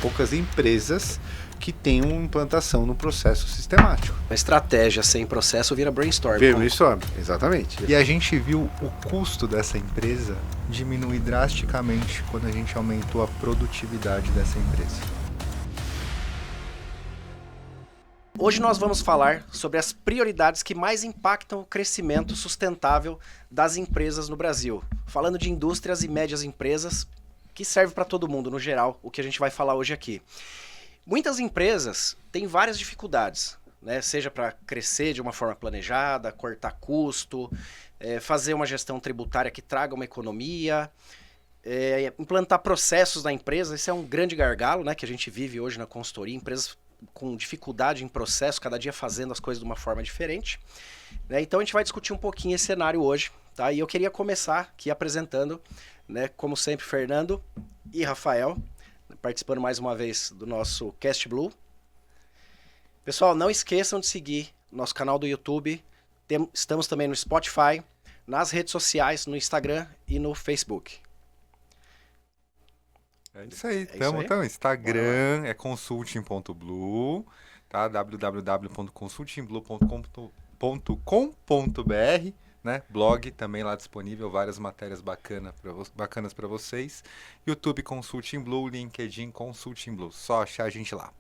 poucas empresas que têm uma implantação no processo sistemático. A estratégia sem processo vira brainstorm. Brainstorm, exatamente. E a gente viu o custo dessa empresa diminuir drasticamente quando a gente aumentou a produtividade dessa empresa. Hoje nós vamos falar sobre as prioridades que mais impactam o crescimento sustentável das empresas no Brasil. Falando de indústrias e médias empresas, que serve para todo mundo no geral, o que a gente vai falar hoje aqui. Muitas empresas têm várias dificuldades, né? Seja para crescer de uma forma planejada, cortar custo, fazer uma gestão tributária que traga uma economia, implantar processos na empresa. Esse é um grande gargalo, né, que a gente vive hoje na consultoria, empresas com dificuldade em processo, cada dia fazendo as coisas de uma forma diferente, né? Então a gente vai discutir um pouquinho esse cenário hoje, tá? E eu queria começar aqui apresentando, né, como sempre, Fernando e Rafael, participando mais uma vez do nosso Cast Blue. Pessoal, não esqueçam de seguir nosso canal do YouTube, estamos também no Spotify, nas redes sociais, no Instagram e no Facebook. É isso aí, aí? então, Instagram é consulting.blue, tá? www.consultingblue.com.br, né? Blog também lá disponível, várias matérias bacanas para vocês. YouTube Consulting Blue, LinkedIn Consulting Blue, só achar a gente lá.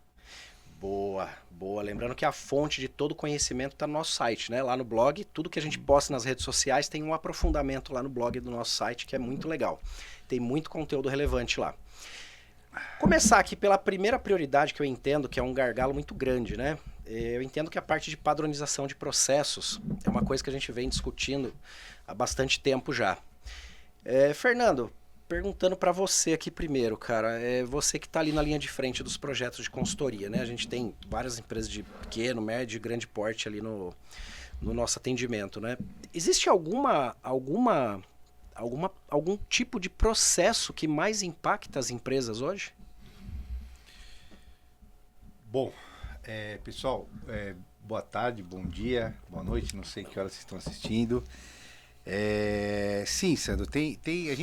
Boa, boa. Lembrando que a fonte de todo conhecimento está no nosso site, né? Lá no blog, tudo que a gente posta nas redes sociais tem um aprofundamento lá no blog do nosso site, que é muito legal. Tem muito conteúdo relevante lá. Começar aqui pela primeira prioridade que eu entendo, que é um gargalo muito grande, né? Eu entendo que a parte de padronização de processos é uma coisa que a gente vem discutindo há bastante tempo já. Fernando, perguntando para você aqui primeiro, cara, você que está ali na linha de frente dos projetos de consultoria, né? A gente tem várias empresas de pequeno, médio e grande porte ali no nosso atendimento, né? Existe algum tipo de processo que mais impacta as empresas hoje? Bom, pessoal, boa tarde, bom dia, boa noite, não sei que horas vocês estão assistindo. Sim, Sandro, a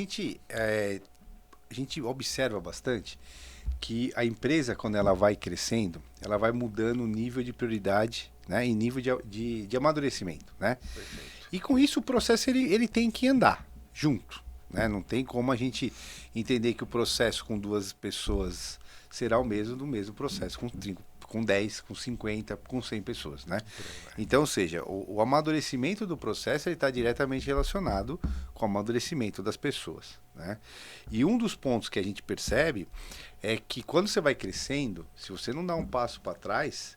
gente observa bastante que a empresa, quando ela vai crescendo, ela vai mudando o nível de prioridade, né, e nível de amadurecimento, né? Perfeito. E com isso o processo ele tem que andar junto, né? Não tem como a gente entender que o processo com duas pessoas será o mesmo do mesmo processo com 10, com 50, com 100 pessoas, né? Então, ou seja, o amadurecimento do processo está diretamente relacionado com o amadurecimento das pessoas, né? E um dos pontos que a gente percebe é que quando você vai crescendo, se você não dá um passo para trás,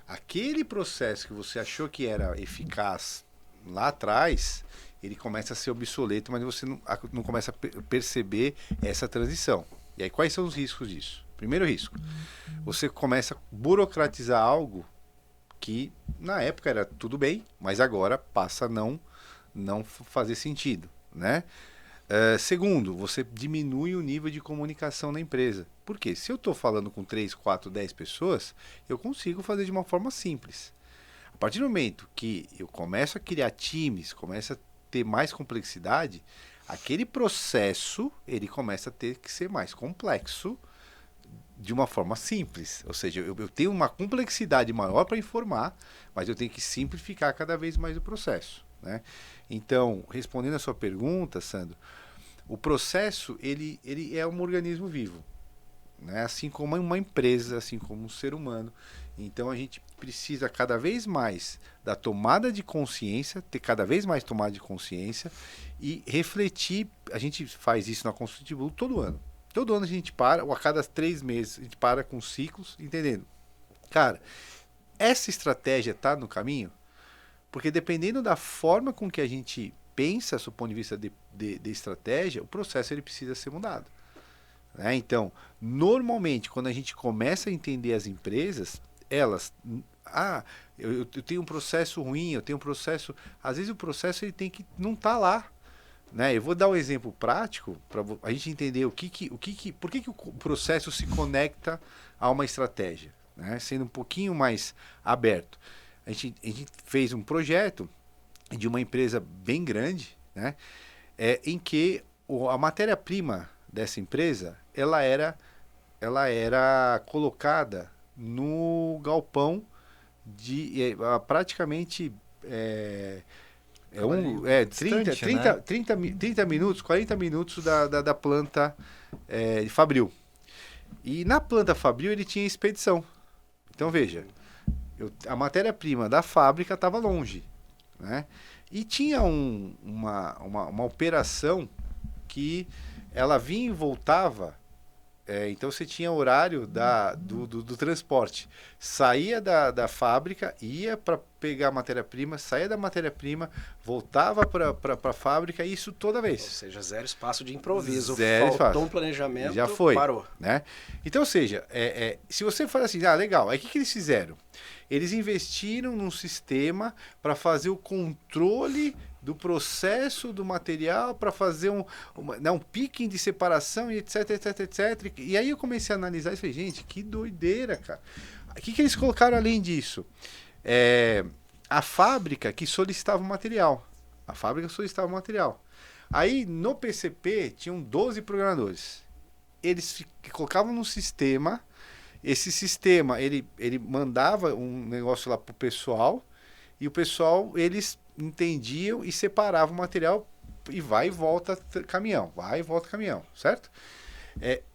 aquele processo que você achou que era eficaz lá atrás, ele começa a ser obsoleto, mas você não começa a perceber essa transição. E aí, quais são os riscos disso? Primeiro risco, você começa a burocratizar algo que na época era tudo bem, mas agora passa a não fazer sentido, né? Segundo, você diminui o nível de comunicação na empresa. Por quê? Se eu estou falando com 3, 4, 10 pessoas, eu consigo fazer de uma forma simples. A partir do momento que eu começo a criar times, começo a ter mais complexidade, aquele processo ele começa a ter que ser mais complexo de uma forma simples. Ou seja, eu tenho uma complexidade maior para informar, mas eu tenho que simplificar cada vez mais o processo, né? Então, respondendo a sua pergunta, Sandro, o processo ele é um organismo vivo, né? Assim como uma empresa, assim como um ser humano. Então a gente precisa cada vez mais da tomada de consciência, ter cada vez mais tomada de consciência e refletir. A gente faz isso na Consulting Blue todo ano. Todo ano a gente para, ou a cada 3 meses, a gente para com ciclos, entendendo? Cara, essa estratégia está no caminho? Porque dependendo da forma com que a gente pensa, do ponto de vista de estratégia, o processo ele precisa ser mudado, né? Então, normalmente, quando a gente começa a entender as empresas, elas... eu tenho um processo ruim, eu tenho um processo... Às vezes o processo ele tem que não tá lá, né? Eu vou dar um exemplo prático para a gente entender por que o processo se conecta a uma estratégia, né? Sendo um pouquinho mais aberto. A gente fez um projeto de uma empresa bem grande, né? Em que a matéria-prima dessa empresa ela era ela era colocada no galpão praticamente Distante, 30 minutos, 40 minutos da planta de Fabril. E na planta Fabril ele tinha expedição. Então veja, a matéria-prima da fábrica estava longe, né? E tinha uma operação que ela vinha e voltava. Então você tinha horário do transporte. Saía da fábrica, ia para pegar a matéria-prima, saía da matéria-prima, voltava para a fábrica, isso toda vez. Ou seja, zero espaço de improviso. Zero Faltou espaço. um planejamento, Já foi, parou. né? Então, ou seja, se você fala assim, legal, aí o que eles fizeram? Eles investiram num sistema para fazer o controle do processo do material, para fazer um picking de separação e etc, etc, etc. E aí eu comecei a analisar e falei, gente, que doideira, cara. O que eles colocaram além disso? A fábrica que solicitava o material. A fábrica solicitava o material. Aí no PCP tinham 12 programadores. Eles colocavam no sistema. Esse sistema, ele mandava um negócio lá pro pessoal, e o pessoal, eles entendiam e separavam o material, e vai e volta caminhão, certo?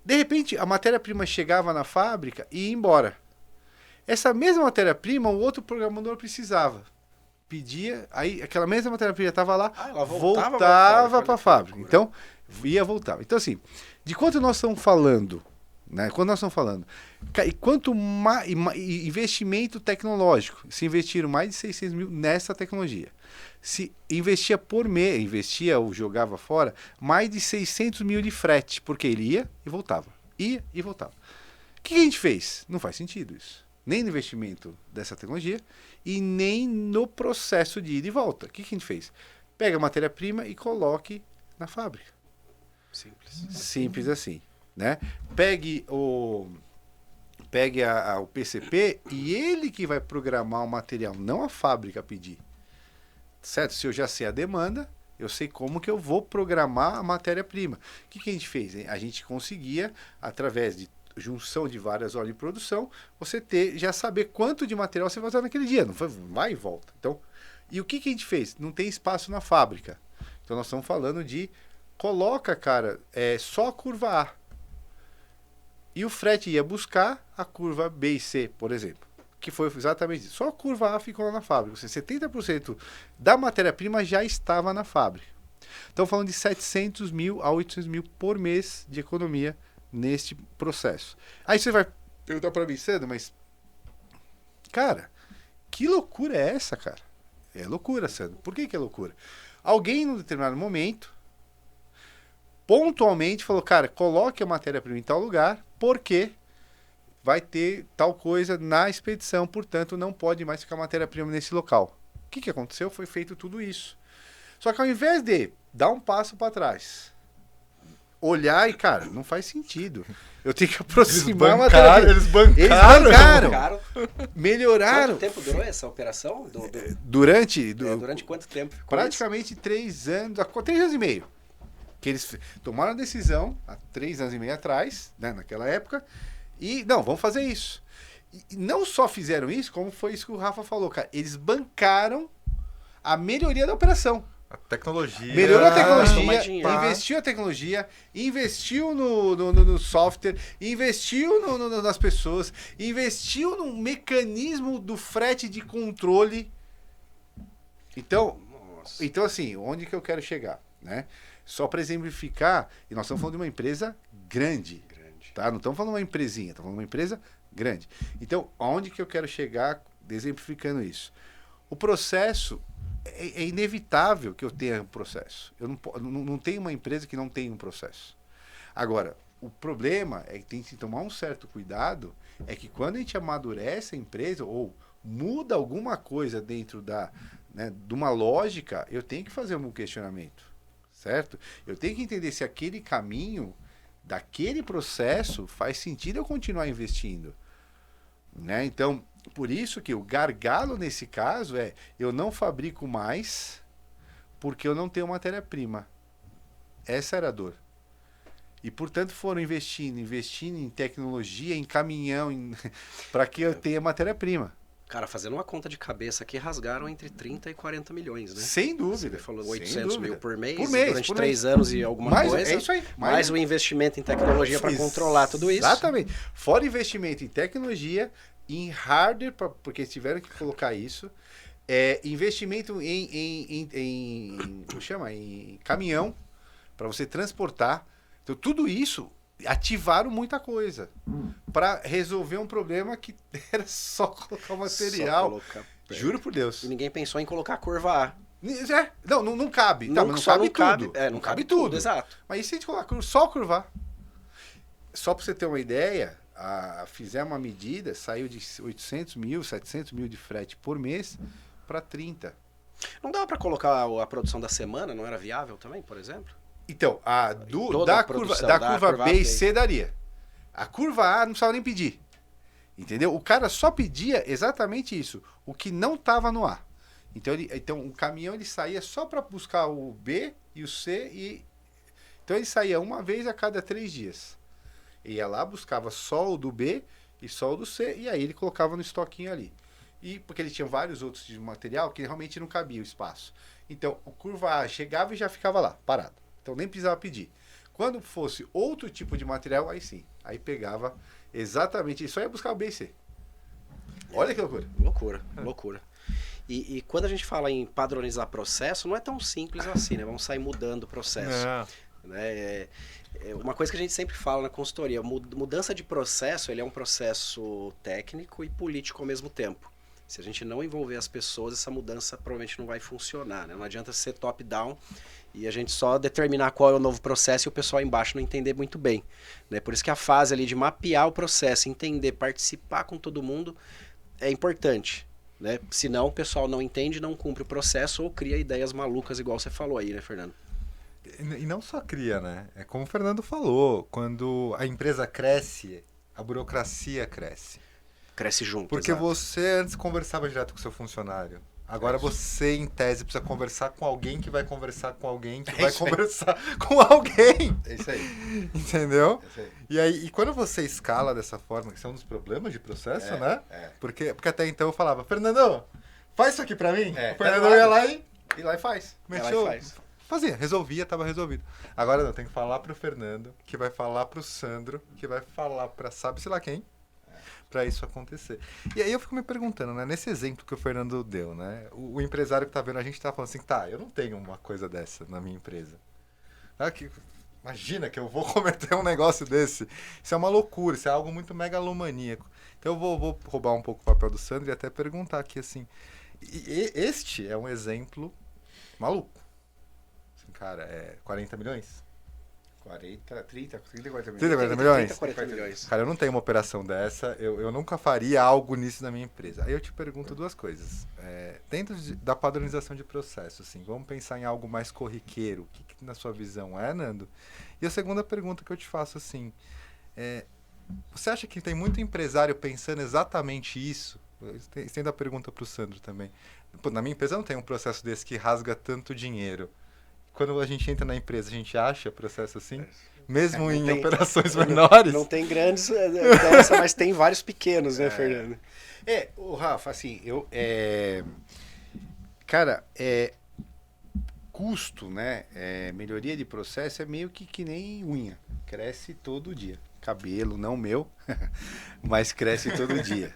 De repente, a matéria-prima chegava na fábrica e ia embora. Essa mesma matéria-prima, o outro programador precisava. Pedia, aí aquela mesma matéria-prima estava lá, ela voltava para a fábrica. Então, voltava. Então, assim, de quanto nós estamos falando... Né? Quando nós estamos falando, e quanto mais investimento tecnológico, se investiram mais de 600 mil nessa tecnologia, se investia por mês, ou jogava fora, mais de 600 mil de frete, porque ele ia e voltava. O que a gente fez? Não faz sentido isso. Nem no investimento dessa tecnologia e nem no processo de ida e volta. O que a gente fez? Pega a matéria-prima e coloque na fábrica. Simples assim. Né? Pegue o PCP e ele que vai programar o material, não a fábrica pedir. Certo? Se eu já sei a demanda, eu sei como que eu vou programar a matéria-prima. O que a gente fez? A gente conseguia, através de junção de várias horas de produção, você já saber quanto de material você vai usar naquele dia. Não vai e volta. Então, e o que a gente fez? Não tem espaço na fábrica. Então nós estamos falando de coloca, cara, só a curva A. E o frete ia buscar a curva B e C, por exemplo. Que foi exatamente isso. Só a curva A ficou lá na fábrica. Ou seja, 70% da matéria-prima já estava na fábrica. Estamos falando de 700 mil a 800 mil por mês de economia neste processo. Aí você vai perguntar para mim, Sandro, mas... Cara, que loucura é essa, cara? É loucura, Sandro. Por que é loucura? Alguém, num determinado momento... pontualmente falou, cara, coloque a matéria-prima em tal lugar, porque vai ter tal coisa na expedição, portanto não pode mais ficar matéria-prima nesse local. O que aconteceu? Foi feito tudo isso. Só que ao invés de dar um passo para trás, olhar e, cara, não faz sentido. Eu tenho que aproximar a matéria-prima. Eles bancaram. Melhoraram. Quanto tempo durou essa operação? Durante quanto tempo ficou praticamente 3 anos, 3 anos e meio. Que eles tomaram a decisão há 3 anos e meio atrás, né, naquela época, e não, vamos fazer isso. E não só fizeram isso, como foi isso que o Rafa falou, cara, eles bancaram a melhoria da operação. A tecnologia. Melhorou a tecnologia, investiu a tecnologia, investiu no software, investiu nas pessoas, investiu no mecanismo do frete de controle. Então, assim, onde que eu quero chegar, né? Só para exemplificar, e nós estamos falando de uma empresa grande. Tá? Não estamos falando de uma empresinha, estamos falando de uma empresa grande. Então, aonde que eu quero chegar exemplificando isso? O processo, é inevitável que eu tenha um processo. Eu não tenho uma empresa que não tenha um processo. Agora, o problema é que tem que tomar um certo cuidado, é que quando a gente amadurece a empresa, ou muda alguma coisa dentro de uma lógica, eu tenho que fazer um questionamento. Certo? Eu tenho que entender se aquele caminho, daquele processo, faz sentido eu continuar investindo. Né? Então, por isso que o gargalo nesse caso eu não fabrico mais porque eu não tenho matéria-prima. Essa era a dor. E, portanto, foram investindo em tecnologia, em caminhão, para que eu tenha matéria-prima. Cara, fazendo uma conta de cabeça aqui, rasgaram entre 30 e 40 milhões, né? Sem dúvida. Você falou sem 800 dúvida. mil por mês, Por mês, durante por 3 mês. anos e alguma Mas coisa. é isso aí. Mais o investimento em tecnologia para controlar tudo isso. Exatamente. Fora investimento em tecnologia, em hardware, porque tiveram que colocar isso. Investimento em caminhão, para você transportar. Então, tudo isso ativaram muita coisa para resolver um problema que era só colocar o material. Juro por Deus. E ninguém pensou em colocar a curva A. Não cabe. Não, não só cabe tudo. Não cabe tudo, exato. Mas e se a gente colocar só curvar? Só para você ter uma ideia, fizemos uma medida, saiu de 800 mil, 700 mil de frete por mês para 30. Não dava para colocar a produção da semana? Não era viável também, por exemplo? Então, da curva B e C daria. A curva A não precisava nem pedir. Entendeu? O cara só pedia exatamente isso. O que não estava no A. Então o caminhão ele saía só para buscar o B e o C. Então ele saía uma vez a cada 3 dias. Ia lá, buscava só o do B e só o do C. E aí ele colocava no estoquinho ali. Porque ele tinha vários outros de material que realmente não cabia o espaço. Então o curva A chegava e já ficava lá, parado. Então nem precisava pedir. Quando fosse outro tipo de material, aí sim. Aí pegava exatamente isso. Só ia buscar o B e C. Olha que loucura. Loucura. E quando a gente fala em padronizar processo, não é tão simples assim, né? Vamos sair mudando o processo. Né? Uma coisa que a gente sempre fala na consultoria, mudança de processo, ele é um processo técnico e político ao mesmo tempo. Se a gente não envolver as pessoas, essa mudança provavelmente não vai funcionar, né? Não adianta ser top-down e a gente só determinar qual é o novo processo e o pessoal embaixo não entender muito bem, né? Por isso que a fase ali de mapear o processo, entender, participar com todo mundo é importante, né? Senão o pessoal não entende, não cumpre o processo ou cria ideias malucas igual você falou aí, né, Fernando? E não só cria, né? É como o Fernando falou, quando a empresa cresce, a burocracia cresce. Cresce junto. Porque exato. você antes conversava direto com o seu funcionário. Agora você, em tese, precisa conversar com alguém que vai conversar com alguém que vai conversar com alguém. É isso aí. Entendeu? É isso aí. E quando você escala dessa forma, que são um dos problemas de processo, né? Porque até então eu falava, Fernando, faz isso aqui pra mim. O Fernando ia lá e lá e faz. Mexeu. Fazia, resolvia, tava resolvido. Agora não, tem que falar pro Fernando, que vai falar pro Sandro, que vai falar pra sabe-se lá quem, pra isso acontecer. E aí eu fico me perguntando, né, nesse exemplo que o Fernando deu, né, o empresário que tá vendo a gente tá falando assim, eu não tenho uma coisa dessa na minha empresa. Imagina que eu vou cometer um negócio desse. Isso é uma loucura, isso é algo muito megalomaníaco. Então eu vou roubar um pouco o papel do Sandro e até perguntar aqui assim, este é um exemplo maluco. Cara, 40 milhões? 40 milhões. 30, 40 milhões. Cara, eu não tenho uma operação dessa, eu nunca faria algo nisso na minha empresa. Aí eu te pergunto duas coisas. Dentro da padronização de processo, assim, vamos pensar em algo mais corriqueiro. O que na sua visão é, Nando? E a segunda pergunta que eu te faço, assim, você acha que tem muito empresário pensando exatamente isso? Estendo a pergunta para o Sandro também. Pô, na minha empresa não tem um processo desse que rasga tanto dinheiro. Quando a gente entra na empresa, a gente acha processo assim? Mesmo em operações menores? Não tem grandes, mas tem vários pequenos, né, Fernando? O Rafa, assim, cara, custo, né? Melhoria de processo é meio que nem unha. Cresce todo dia. Cabelo, não meu, mas cresce todo dia.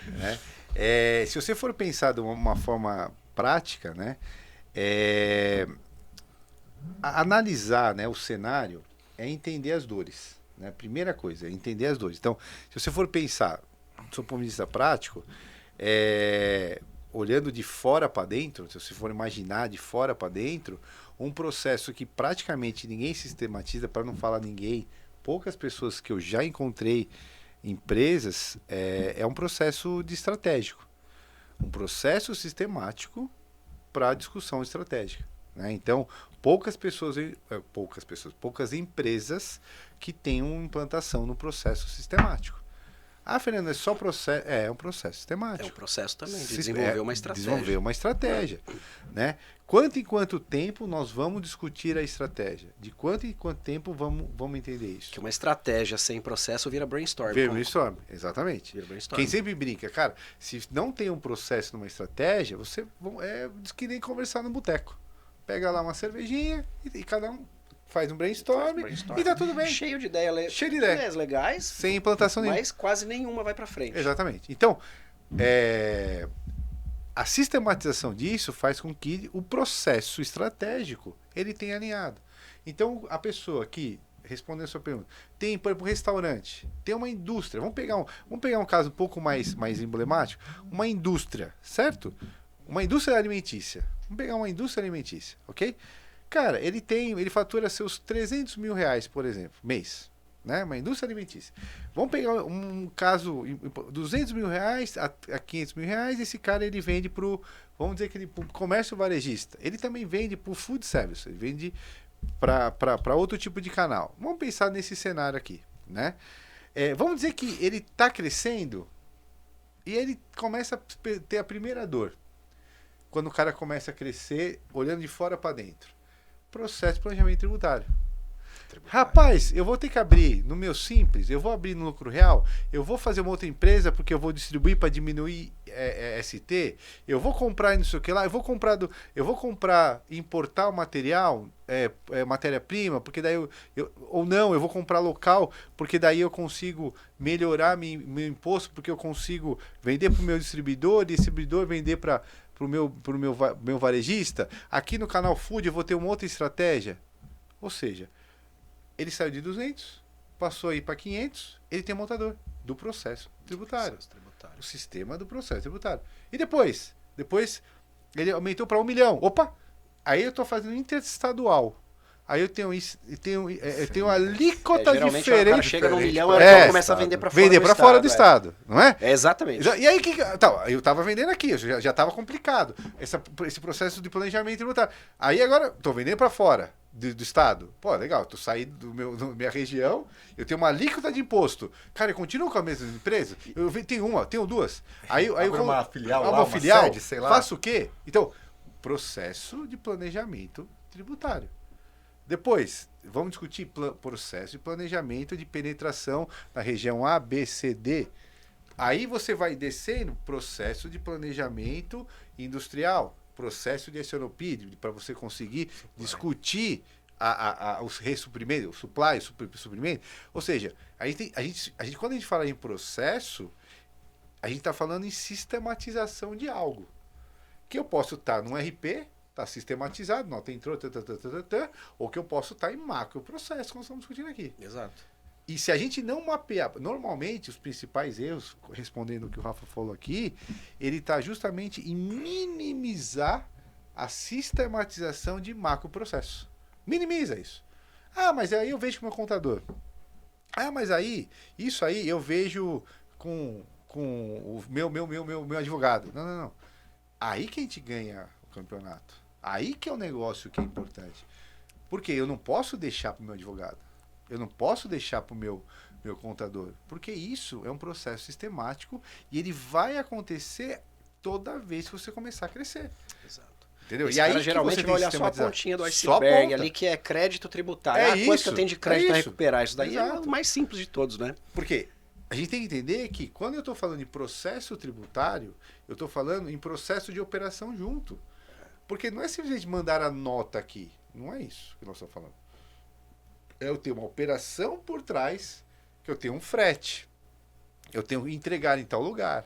Né? Se você for pensar de uma forma prática, né? Analisar, né, o cenário é entender as dores. Né? Primeira coisa, é entender as dores. Então, se você for pensar, do ponto de vista prático, olhando de fora para dentro, se você for imaginar de fora para dentro, um processo que praticamente ninguém sistematiza, para não falar ninguém, poucas pessoas que eu já encontrei, empresas, é um processo de estratégico. Um processo sistemático para discussão estratégica. Né? Então, poucas empresas que têm uma implantação no processo sistemático. Fernando, é só processo? É um processo sistemático. É um processo também, de desenvolver uma estratégia. Desenvolver uma estratégia. Né? quanto em quanto tempo nós vamos discutir a estratégia? De quanto em quanto tempo vamos entender isso? Que uma estratégia sem processo vira brainstorm. Vira brainstorm, exatamente. Vira brainstorm. Quem sempre brinca, cara, se não tem um processo numa estratégia, você diz que nem conversar no boteco. Pega lá uma cervejinha e cada um faz um brainstorm, e tá tudo bem. Cheio de ideia, Cheio de ideia. ideias legais, Sem implantação nenhuma. mas quase nenhuma vai para frente. Exatamente. Então, a sistematização disso faz com que o processo estratégico ele tenha alinhado. Então, a pessoa que, respondendo a sua pergunta, tem, por exemplo, um restaurante, tem uma indústria, vamos pegar um caso um pouco mais emblemático, uma indústria, certo? Uma indústria alimentícia. Vamos pegar uma indústria alimentícia, ok? Cara, ele fatura seus 300 mil reais, por exemplo, mês. Né? Uma indústria alimentícia. Vamos pegar um caso, 200 mil reais a 500 mil reais, esse cara ele vende vamos dizer que ele pro comércio varejista. Ele também vende para o food service, ele vende para outro tipo de canal. Vamos pensar nesse cenário aqui, né? Vamos dizer que ele está crescendo e ele começa a ter a primeira dor. Quando o cara começa a crescer, olhando de fora para dentro. Processo de planejamento tributário. Rapaz, eu vou ter que abrir no meu simples, eu vou abrir no lucro real, eu vou fazer uma outra empresa porque eu vou distribuir para diminuir ST, eu vou comprar não sei o que lá, eu vou comprar, importar o material, matéria-prima, porque daí ou não, eu vou comprar local, porque daí eu consigo melhorar meu imposto, porque eu consigo vender para o meu distribuidor, distribuidor vender para o meu varejista. Aqui no canal Food eu vou ter uma outra estratégia. Ou seja, ele saiu de 200, passou aí para 500, ele tem montador do processo tributário. O sistema do processo tributário. E depois ele aumentou para 1 milhão. Opa! Aí eu estou fazendo interestadual. Aí eu tenho uma alíquota geralmente diferente. O cara chega no milhão e começa a vender para fora do estado. Vender para fora do estado, não é? Exatamente. E aí, eu estava vendendo aqui, já estava complicado. Esse processo de planejamento tributário. Aí agora, estou vendendo para fora do estado. Pô, legal, tu saí da minha região, eu tenho uma alíquota de imposto. Cara, eu continuo com a mesma empresa? Eu tenho duas. Aí eu uma filial lá, uma filial, sede, sei lá. Faço o quê? Então, processo de planejamento tributário. Depois, vamos discutir processo de planejamento de penetração na região A, B, C, D. Aí você vai descendo processo de planejamento industrial, processo de SNOP, para você conseguir discutir os ressuprimentos, o supply, suprimento. Ou seja, quando a gente fala em processo, a gente está falando em sistematização de algo. Que eu posso estar num RP, está sistematizado, nota entrou, ou que eu posso estar em macro processo, como estamos discutindo aqui. Exato. E se a gente não mapear, normalmente os principais erros, respondendo o que o Rafa falou aqui, ele está justamente em minimizar a sistematização de macro processo. Minimiza isso. Ah, mas aí eu vejo com o meu contador. Ah, mas aí, isso aí eu vejo com o meu advogado. Não. Aí que a gente ganha o campeonato. Aí que é o negócio que é importante. Porque eu não posso deixar para o meu advogado. Eu não posso deixar para o meu contador. Porque isso é um processo sistemático e ele vai acontecer toda vez que você começar a crescer. Exato. Entendeu? Esse E aí cara geralmente vai olhar só a pontinha do Só iceberg ponta. ali, que é crédito tributário. É Quanto isso, que eu tenho de crédito é a isso. recuperar? Isso daí é Exato. o mais simples de todos, né? Porque a gente tem que entender que quando eu estou falando em processo tributário, eu estou falando em processo de operação junto. Porque não é simplesmente mandar a nota aqui. Não é isso que nós estamos falando. Eu tenho uma operação por trás, que eu tenho um frete. Eu tenho que entregar em tal lugar.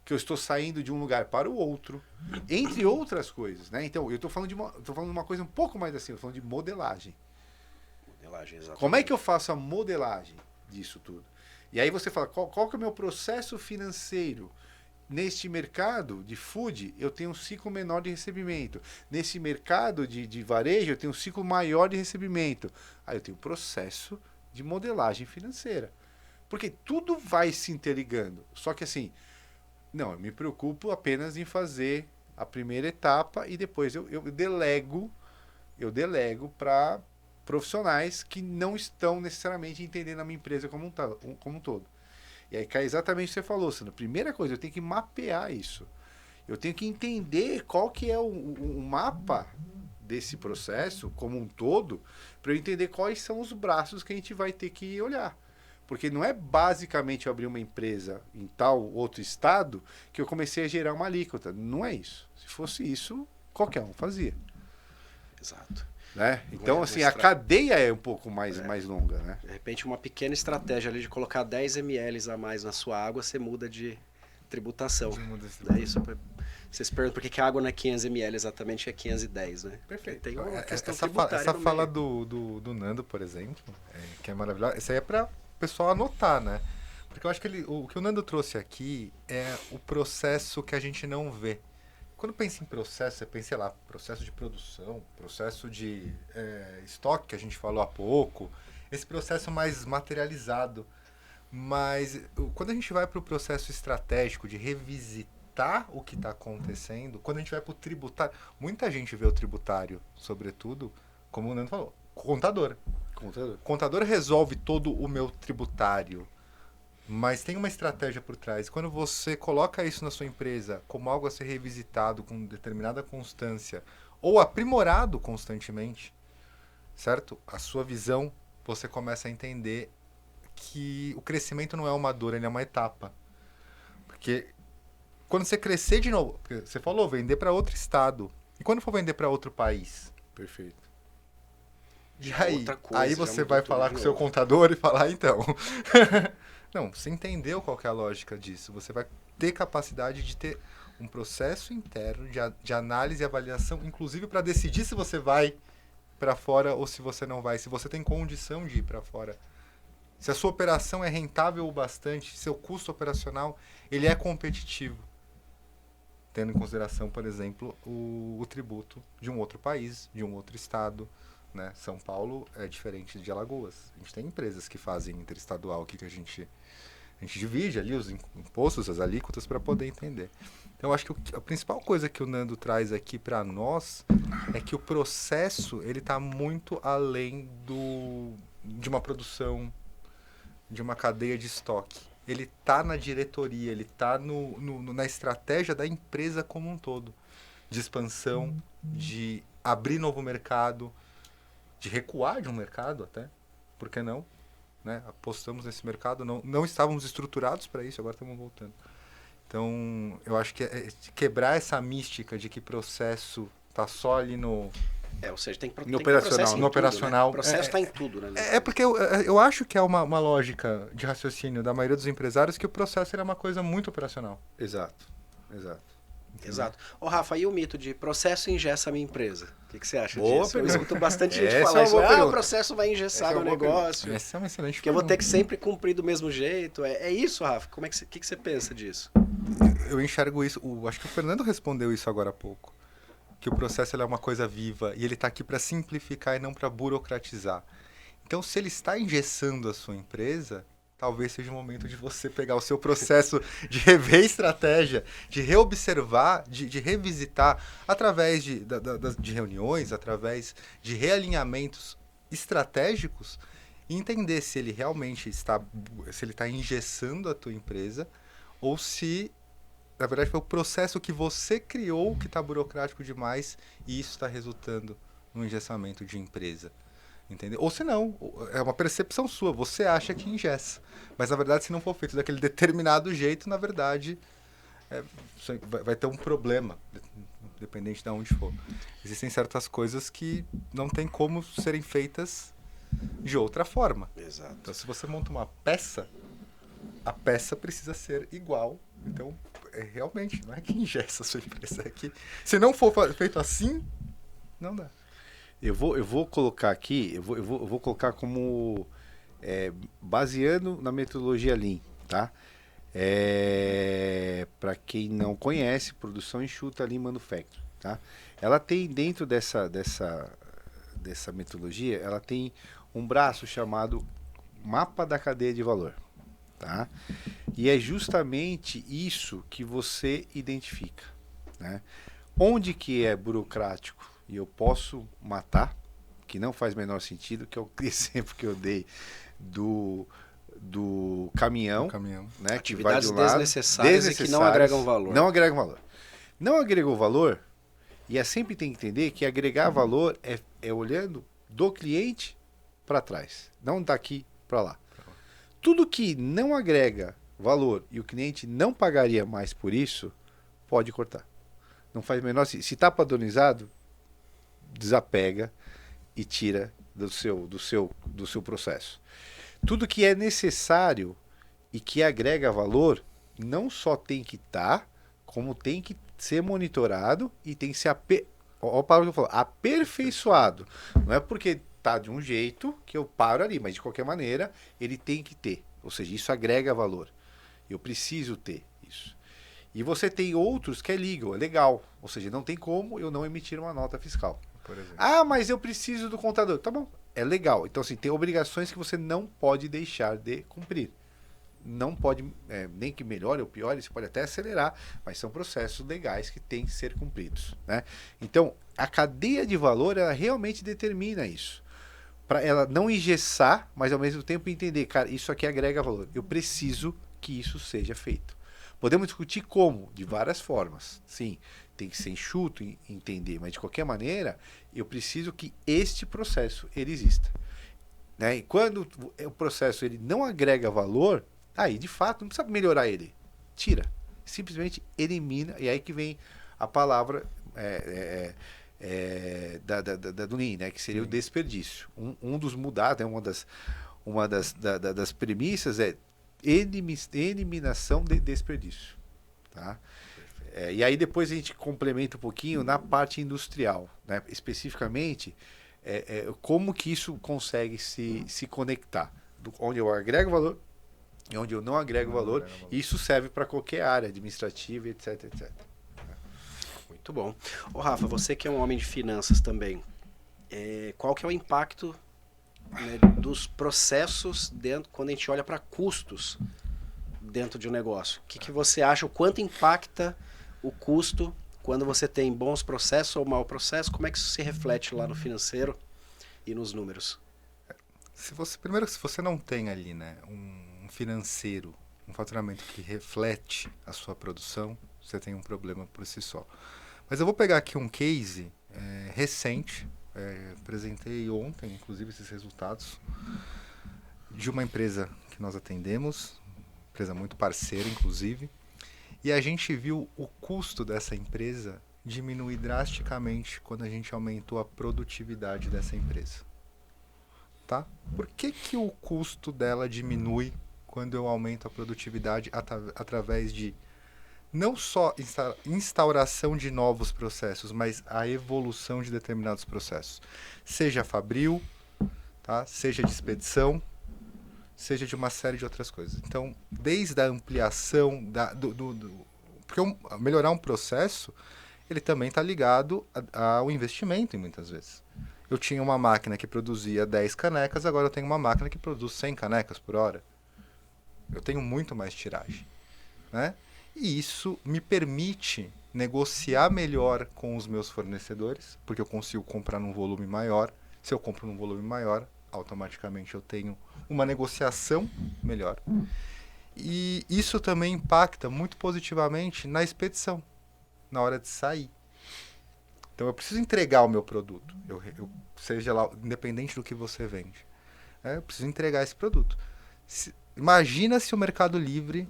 Que eu estou saindo de um lugar para o outro. Entre outras coisas, né? Então, eu estou falando de uma coisa um pouco mais assim. Eu estou falando de modelagem. Modelagem, exatamente. Como é que eu faço a modelagem disso tudo? E aí você fala, qual que é o meu processo financeiro? Neste mercado de food, eu tenho um ciclo menor de recebimento. Nesse mercado de varejo, eu tenho um ciclo maior de recebimento. Aí eu tenho processo de modelagem financeira. Porque tudo vai se interligando. Só que assim, não, eu me preocupo apenas em fazer a primeira etapa e depois eu delego para profissionais que não estão necessariamente entendendo a minha empresa como um todo. E aí cai exatamente o que você falou, Sandro. Primeira coisa, eu tenho que mapear isso. Eu tenho que entender qual que é o mapa desse processo como um todo, para eu entender quais são os braços que a gente vai ter que olhar. Porque não é basicamente eu abrir uma empresa em tal outro estado que eu comecei a gerar uma alíquota. Não é isso. Se fosse isso, qualquer um fazia. Exato. Né? Então, assim, a cadeia é um pouco mais longa, né? De repente, uma pequena estratégia ali de colocar 10 ml a mais na sua água, você muda de tributação. É isso. Vocês perguntam por que a água não é 500 ml exatamente, é 510, né? Perfeito. Tem uma questão essa fala do Nando, por exemplo, que é maravilhosa, isso aí é para o pessoal anotar, né? Porque eu acho que o que o Nando trouxe aqui é o processo que a gente não vê. Quando pensa em processo, você pensa, sei lá, processo de produção, processo de estoque, que a gente falou há pouco, esse processo mais materializado. Mas quando a gente vai para o processo estratégico de revisitar o que está acontecendo, quando a gente vai para o tributário, muita gente vê o tributário, sobretudo, como o Nando falou, contador. Contador resolve todo o meu tributário. Mas tem uma estratégia por trás. Quando você coloca isso na sua empresa como algo a ser revisitado com determinada constância ou aprimorado constantemente, certo? A sua visão, você começa a entender que o crescimento não é uma dor, ele é uma etapa. Porque quando você crescer de novo, porque você falou, vender para outro estado. E quando for vender para outro país? Perfeito. E aí você vai falar com o seu contador e falar, então... Não, você entendeu qual que é a lógica disso. Você vai ter capacidade de ter um processo interno de análise e avaliação, inclusive para decidir se você vai para fora ou se você não vai. Se você tem condição de ir para fora. Se a sua operação é rentável o bastante, seu custo operacional ele é competitivo. Tendo em consideração, por exemplo, o tributo de um outro país, de um outro estado. Né? São Paulo é diferente de Alagoas. A gente tem empresas que fazem interestadual que a gente divide ali os impostos, as alíquotas para poder entender. Então, eu acho que a principal coisa que o Nando traz aqui para nós é que o processo ele está muito além de uma produção, de uma cadeia de estoque. Ele está na diretoria, ele está na estratégia da empresa como um todo. De expansão, de abrir novo mercado, de recuar de um mercado até, por que não? Né? Apostamos nesse mercado, não estávamos estruturados para isso, agora estamos voltando. Então, eu acho que é quebrar essa mística de que processo está só ali no... ou seja, tem no operacional. No operacional. Né? O processo está em tudo. Né? É porque eu acho que é uma lógica de raciocínio da maioria dos empresários que o processo é uma coisa muito operacional. Exato. Exato. Rafa, e o mito de processo engessa a minha empresa? O que você acha Boa disso? pergunta. Eu escuto bastante gente Essa falar é isso. uma boa pergunta. O processo vai engessar meu negócio. Essa é uma excelente Porque eu vou ter que sempre cumprir do mesmo jeito. É isso, Rafa? O que você pensa disso? Eu enxergo isso. Acho que o Fernando respondeu isso agora há pouco. Que o processo ele é uma coisa viva e ele está aqui para simplificar e não para burocratizar. Então, se ele está engessando a sua empresa... Talvez seja o momento de você pegar o seu processo de rever estratégia, de reobservar, de revisitar, através de reuniões, através de realinhamentos estratégicos, e entender se ele realmente está engessando a tua empresa ou se, na verdade, foi o processo que você criou que está burocrático demais e isso está resultando no engessamento de empresa. Entendeu? Ou se não, é uma percepção sua, você acha que engessa. Mas, na verdade, se não for feito daquele determinado jeito, na verdade, vai ter um problema, dependente de onde for. Existem certas coisas que não tem como serem feitas de outra forma. Exato. Então, se você monta uma peça, a peça precisa ser igual. Então, realmente, não é que engessa a sua empresa. É que, se não for feito assim, não dá. Eu vou colocar aqui, eu vou colocar como baseando na metodologia Lean, tá? Para quem não conhece, produção enxuta Lean Manufacturing, tá? Ela tem dentro dessa metodologia, ela tem um braço chamado mapa da cadeia de valor, tá? E é justamente isso que você identifica, né? Onde que é burocrático e eu posso matar, que não faz o menor sentido, que é o exemplo que eu dei do caminhão, né, que vai de um lado, desnecessárias e que não agregam valor. Não agregam valor. Não agregou valor, e sempre tem que entender que agregar valor é olhando do cliente para trás, não daqui para lá. Tudo que não agrega valor e o cliente não pagaria mais por isso, pode cortar. Não faz o menor sentido. Se está padronizado, desapega e tira do seu processo. Tudo que é necessário e que agrega valor, não só tem que estar, como tem que ser monitorado e tem que ser olha a palavra que eu falo, aperfeiçoado. Não é porque tá de um jeito que eu paro ali, mas de qualquer maneira ele tem que ter. Ou seja, isso agrega valor. Eu preciso ter isso. E você tem outros que é legal. Ou seja, não tem como eu não emitir uma nota fiscal. Por exemplo. Ah, mas eu preciso do contador. Tá bom, é legal. Então, assim, tem obrigações que você não pode deixar de cumprir. Não pode, nem que melhore ou piore, você pode até acelerar, mas são processos legais que têm que ser cumpridos, né? Então, a cadeia de valor, ela realmente determina isso. Para ela não engessar, mas ao mesmo tempo entender, cara, isso aqui agrega valor. Eu preciso que isso seja feito. Podemos discutir como, de várias formas. Sim, tem que ser enxuto e entender, mas de qualquer maneira, eu preciso que este processo ele exista. Né? E quando o processo ele não agrega valor, aí de fato não precisa melhorar ele. Tira. Simplesmente elimina. E aí que vem a palavra do Lean, né? Que seria o desperdício. Um dos mudados, uma das premissas é eliminação de desperdício. Tá? E aí depois a gente complementa um pouquinho na parte industrial, né? Especificamente como que isso consegue se conectar, onde eu agrego valor e onde eu não agrego valor. E isso serve para qualquer área administrativa, etc, etc. Muito bom. Ô Rafa, você que é um homem de finanças também, qual que é o impacto, né, dos processos quando a gente olha para custos dentro de um negócio? O que você acha, o quanto impacta o custo quando você tem bons processos ou mau processo? Como é que isso se reflete lá no financeiro e nos números? Se você não tem ali, né, um financeiro, um faturamento que reflete a sua produção, você tem um problema por si só. Mas eu vou pegar aqui um case recente, apresentei ontem, inclusive, esses resultados, de uma empresa que nós atendemos, empresa muito parceira, inclusive, e a gente viu o custo dessa empresa diminuir drasticamente quando a gente aumentou a produtividade dessa empresa. Tá? Por que o custo dela diminui quando eu aumento a produtividade através de não só instauração de novos processos, mas a evolução de determinados processos? Seja fabril, tá? Seja de expedição, seja de uma série de outras coisas. Então, desde a ampliação, porque melhorar um processo, ele também está ligado ao investimento, muitas vezes. Eu tinha uma máquina que produzia 10 canecas, agora eu tenho uma máquina que produz 100 canecas por hora. Eu tenho muito mais tiragem, né? E isso me permite negociar melhor com os meus fornecedores, porque eu consigo comprar num volume maior. Se eu compro num volume maior, automaticamente eu tenho uma negociação melhor. E isso também impacta muito positivamente na expedição, na hora de sair. Então eu preciso entregar o meu produto, seja lá, independente do que você vende. Eu preciso entregar esse produto. Imagina se o Mercado Livre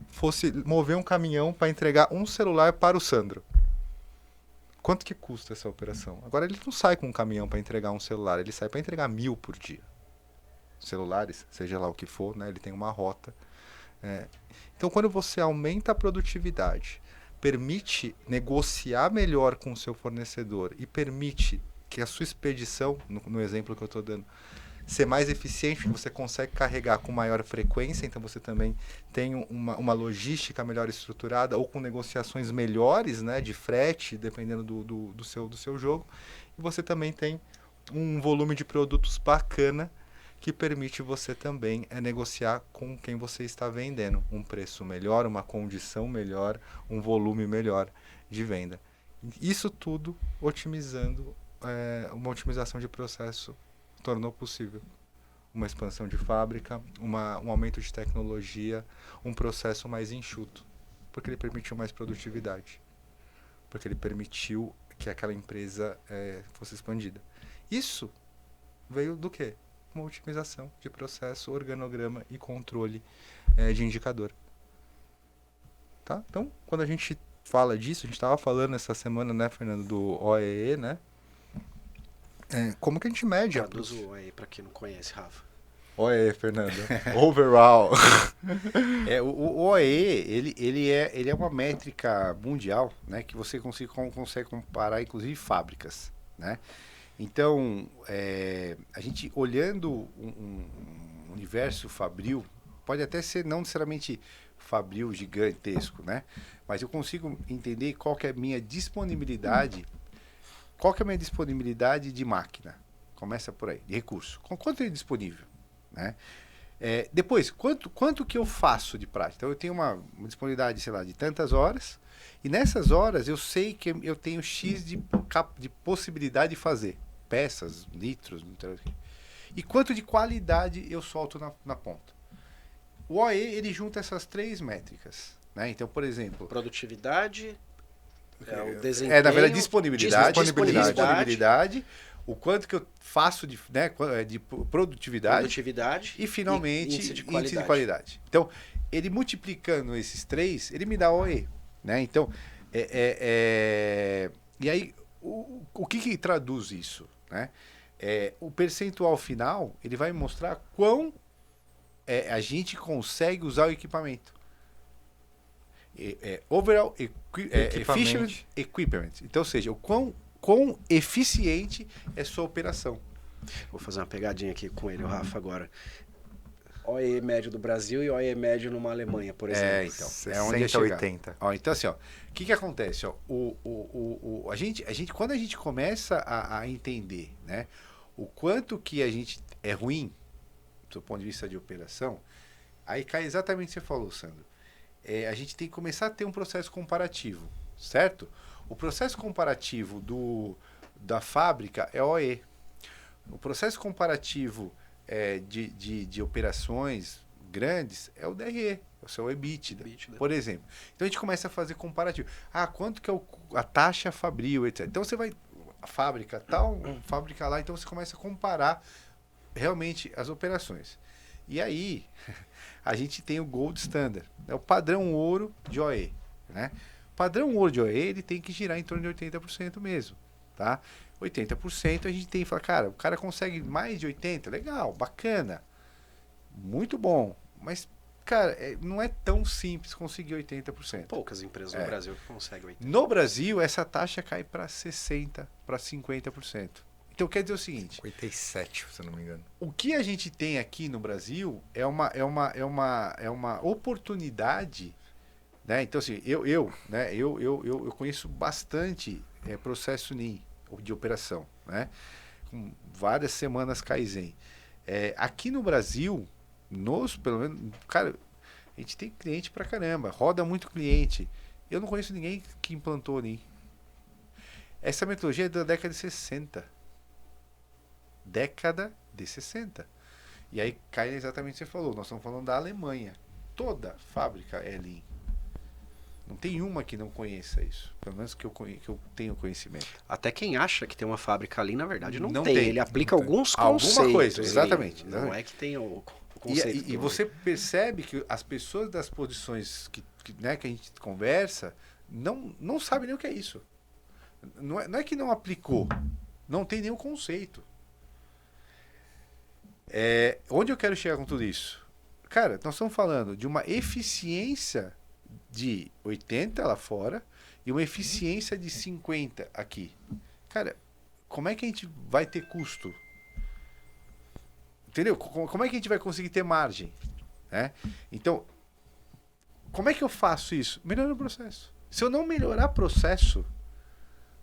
fosse mover um caminhão para entregar um celular para o Sandro. Quanto que custa essa operação? Agora ele não sai com um caminhão para entregar um celular, ele sai para entregar 1000 por dia. Celulares, seja lá o que for, né? Ele tem uma rota. Então quando você aumenta a produtividade, permite negociar melhor com o seu fornecedor e permite que a sua expedição, no exemplo que eu estou dando, ser mais eficiente, você consegue carregar com maior frequência, então você também tem uma logística melhor estruturada ou com negociações melhores, né, de frete, dependendo do seu jogo, e você também tem um volume de produtos bacana que permite você também negociar com quem você está vendendo um preço melhor, uma condição melhor, um volume melhor de venda. Isso tudo otimizando, uma otimização de processo tornou possível uma expansão de fábrica, um aumento de tecnologia, um processo mais enxuto, porque ele permitiu mais produtividade. porque ele permitiu que aquela empresa fosse expandida. Isso veio do quê? Uma otimização de processo, organograma e controle de indicador. Tá? Então, quando a gente fala disso, a gente estava falando essa semana, né, Fernando, do OEE, né? Como que a gente mede? Traduz o OEE para quem não conhece, Rafa. OEE, Fernando. Overall. O OEE, ele é uma métrica mundial, né, que você consegue comparar, inclusive, fábricas, né? Então, a gente olhando um universo fabril, pode até ser não necessariamente fabril gigantesco, né? Mas eu consigo entender qual que é a minha disponibilidade, de máquina. Começa por aí, de recurso. Quanto é disponível, né? Depois, quanto que eu faço de prática? Então, eu tenho uma disponibilidade, sei lá, de tantas horas, e nessas horas eu sei que eu tenho X de possibilidade de fazer. Peças, litros, e quanto de qualidade eu solto na ponta. O OE, ele junta essas três métricas, né? Então, por exemplo... Produtividade, o desempenho... na verdade, disponibilidade, o quanto que eu faço de produtividade e, finalmente, índice de qualidade. Então, ele multiplicando esses três, ele me dá OE, né? Então, e aí, o que traduz isso, né? O percentual final, ele vai mostrar quão a gente consegue usar o equipamento. Overall efficient equipment. Então, ou seja, o quão eficiente é sua operação. Vou fazer uma pegadinha aqui com ele, o Rafa, agora. OE médio do Brasil e OE médio numa Alemanha, por exemplo. Então, 60, onde é chegar. 80. Então, assim, o que acontece? A gente, quando a gente começa a entender, né, o quanto que a gente é ruim, do ponto de vista de operação, aí cai exatamente o que você falou, Sandro. A gente tem que começar a ter um processo comparativo, certo? O processo comparativo da fábrica é OE. O processo comparativo de operações grandes é o DRE, o seu EBITDA, por exemplo. Então a gente começa a fazer comparativo. Quanto que é a taxa fabril, etc. Então você vai, a fábrica tal, fábrica lá, então você começa a comparar realmente as operações. E aí, a gente tem o Gold Standard, o padrão ouro de OE, né? O padrão ouro de OE, ele tem que girar em torno de 80% mesmo, tá? 80% a gente tem que falar, cara, o cara consegue mais de 80%, legal, bacana, muito bom, mas, cara, não é tão simples conseguir 80%. Poucas empresas no Brasil que conseguem 80%. No Brasil, essa taxa cai para 60%, para 50%. Então, quer dizer o seguinte... 57%, se eu não me engano. O que a gente tem aqui no Brasil é uma oportunidade, né? Então, assim, eu conheço bastante processo Lean de operação, né? Com várias semanas Kaizen. Aqui no Brasil, pelo menos, cara, a gente tem cliente pra caramba, roda muito cliente. Eu não conheço ninguém que implantou Lean. Essa metodologia é da década de 60. Década de 60. E aí cai exatamente o que você falou. Nós estamos falando da Alemanha. Toda fábrica é Lean. Não tem uma que não conheça isso. Pelo menos que eu tenho conhecimento. Até quem acha que tem uma fábrica Lean, na verdade, não tem. tem. Ele aplica alguns conceitos. Alguma coisa, exatamente. Não é que tem o conceito. E você percebe que as pessoas das posições que a gente conversa não sabem nem o que é isso. Não é que não aplicou. Não tem nenhum conceito. Onde eu quero chegar com tudo isso? Cara, nós estamos falando de uma eficiência de 80 lá fora e uma eficiência de 50 aqui. Cara, como é que a gente vai ter custo? Entendeu? Como é que a gente vai conseguir ter margem? Né? Então, como é que eu faço isso? Melhorando o processo. Se eu não melhorar processo,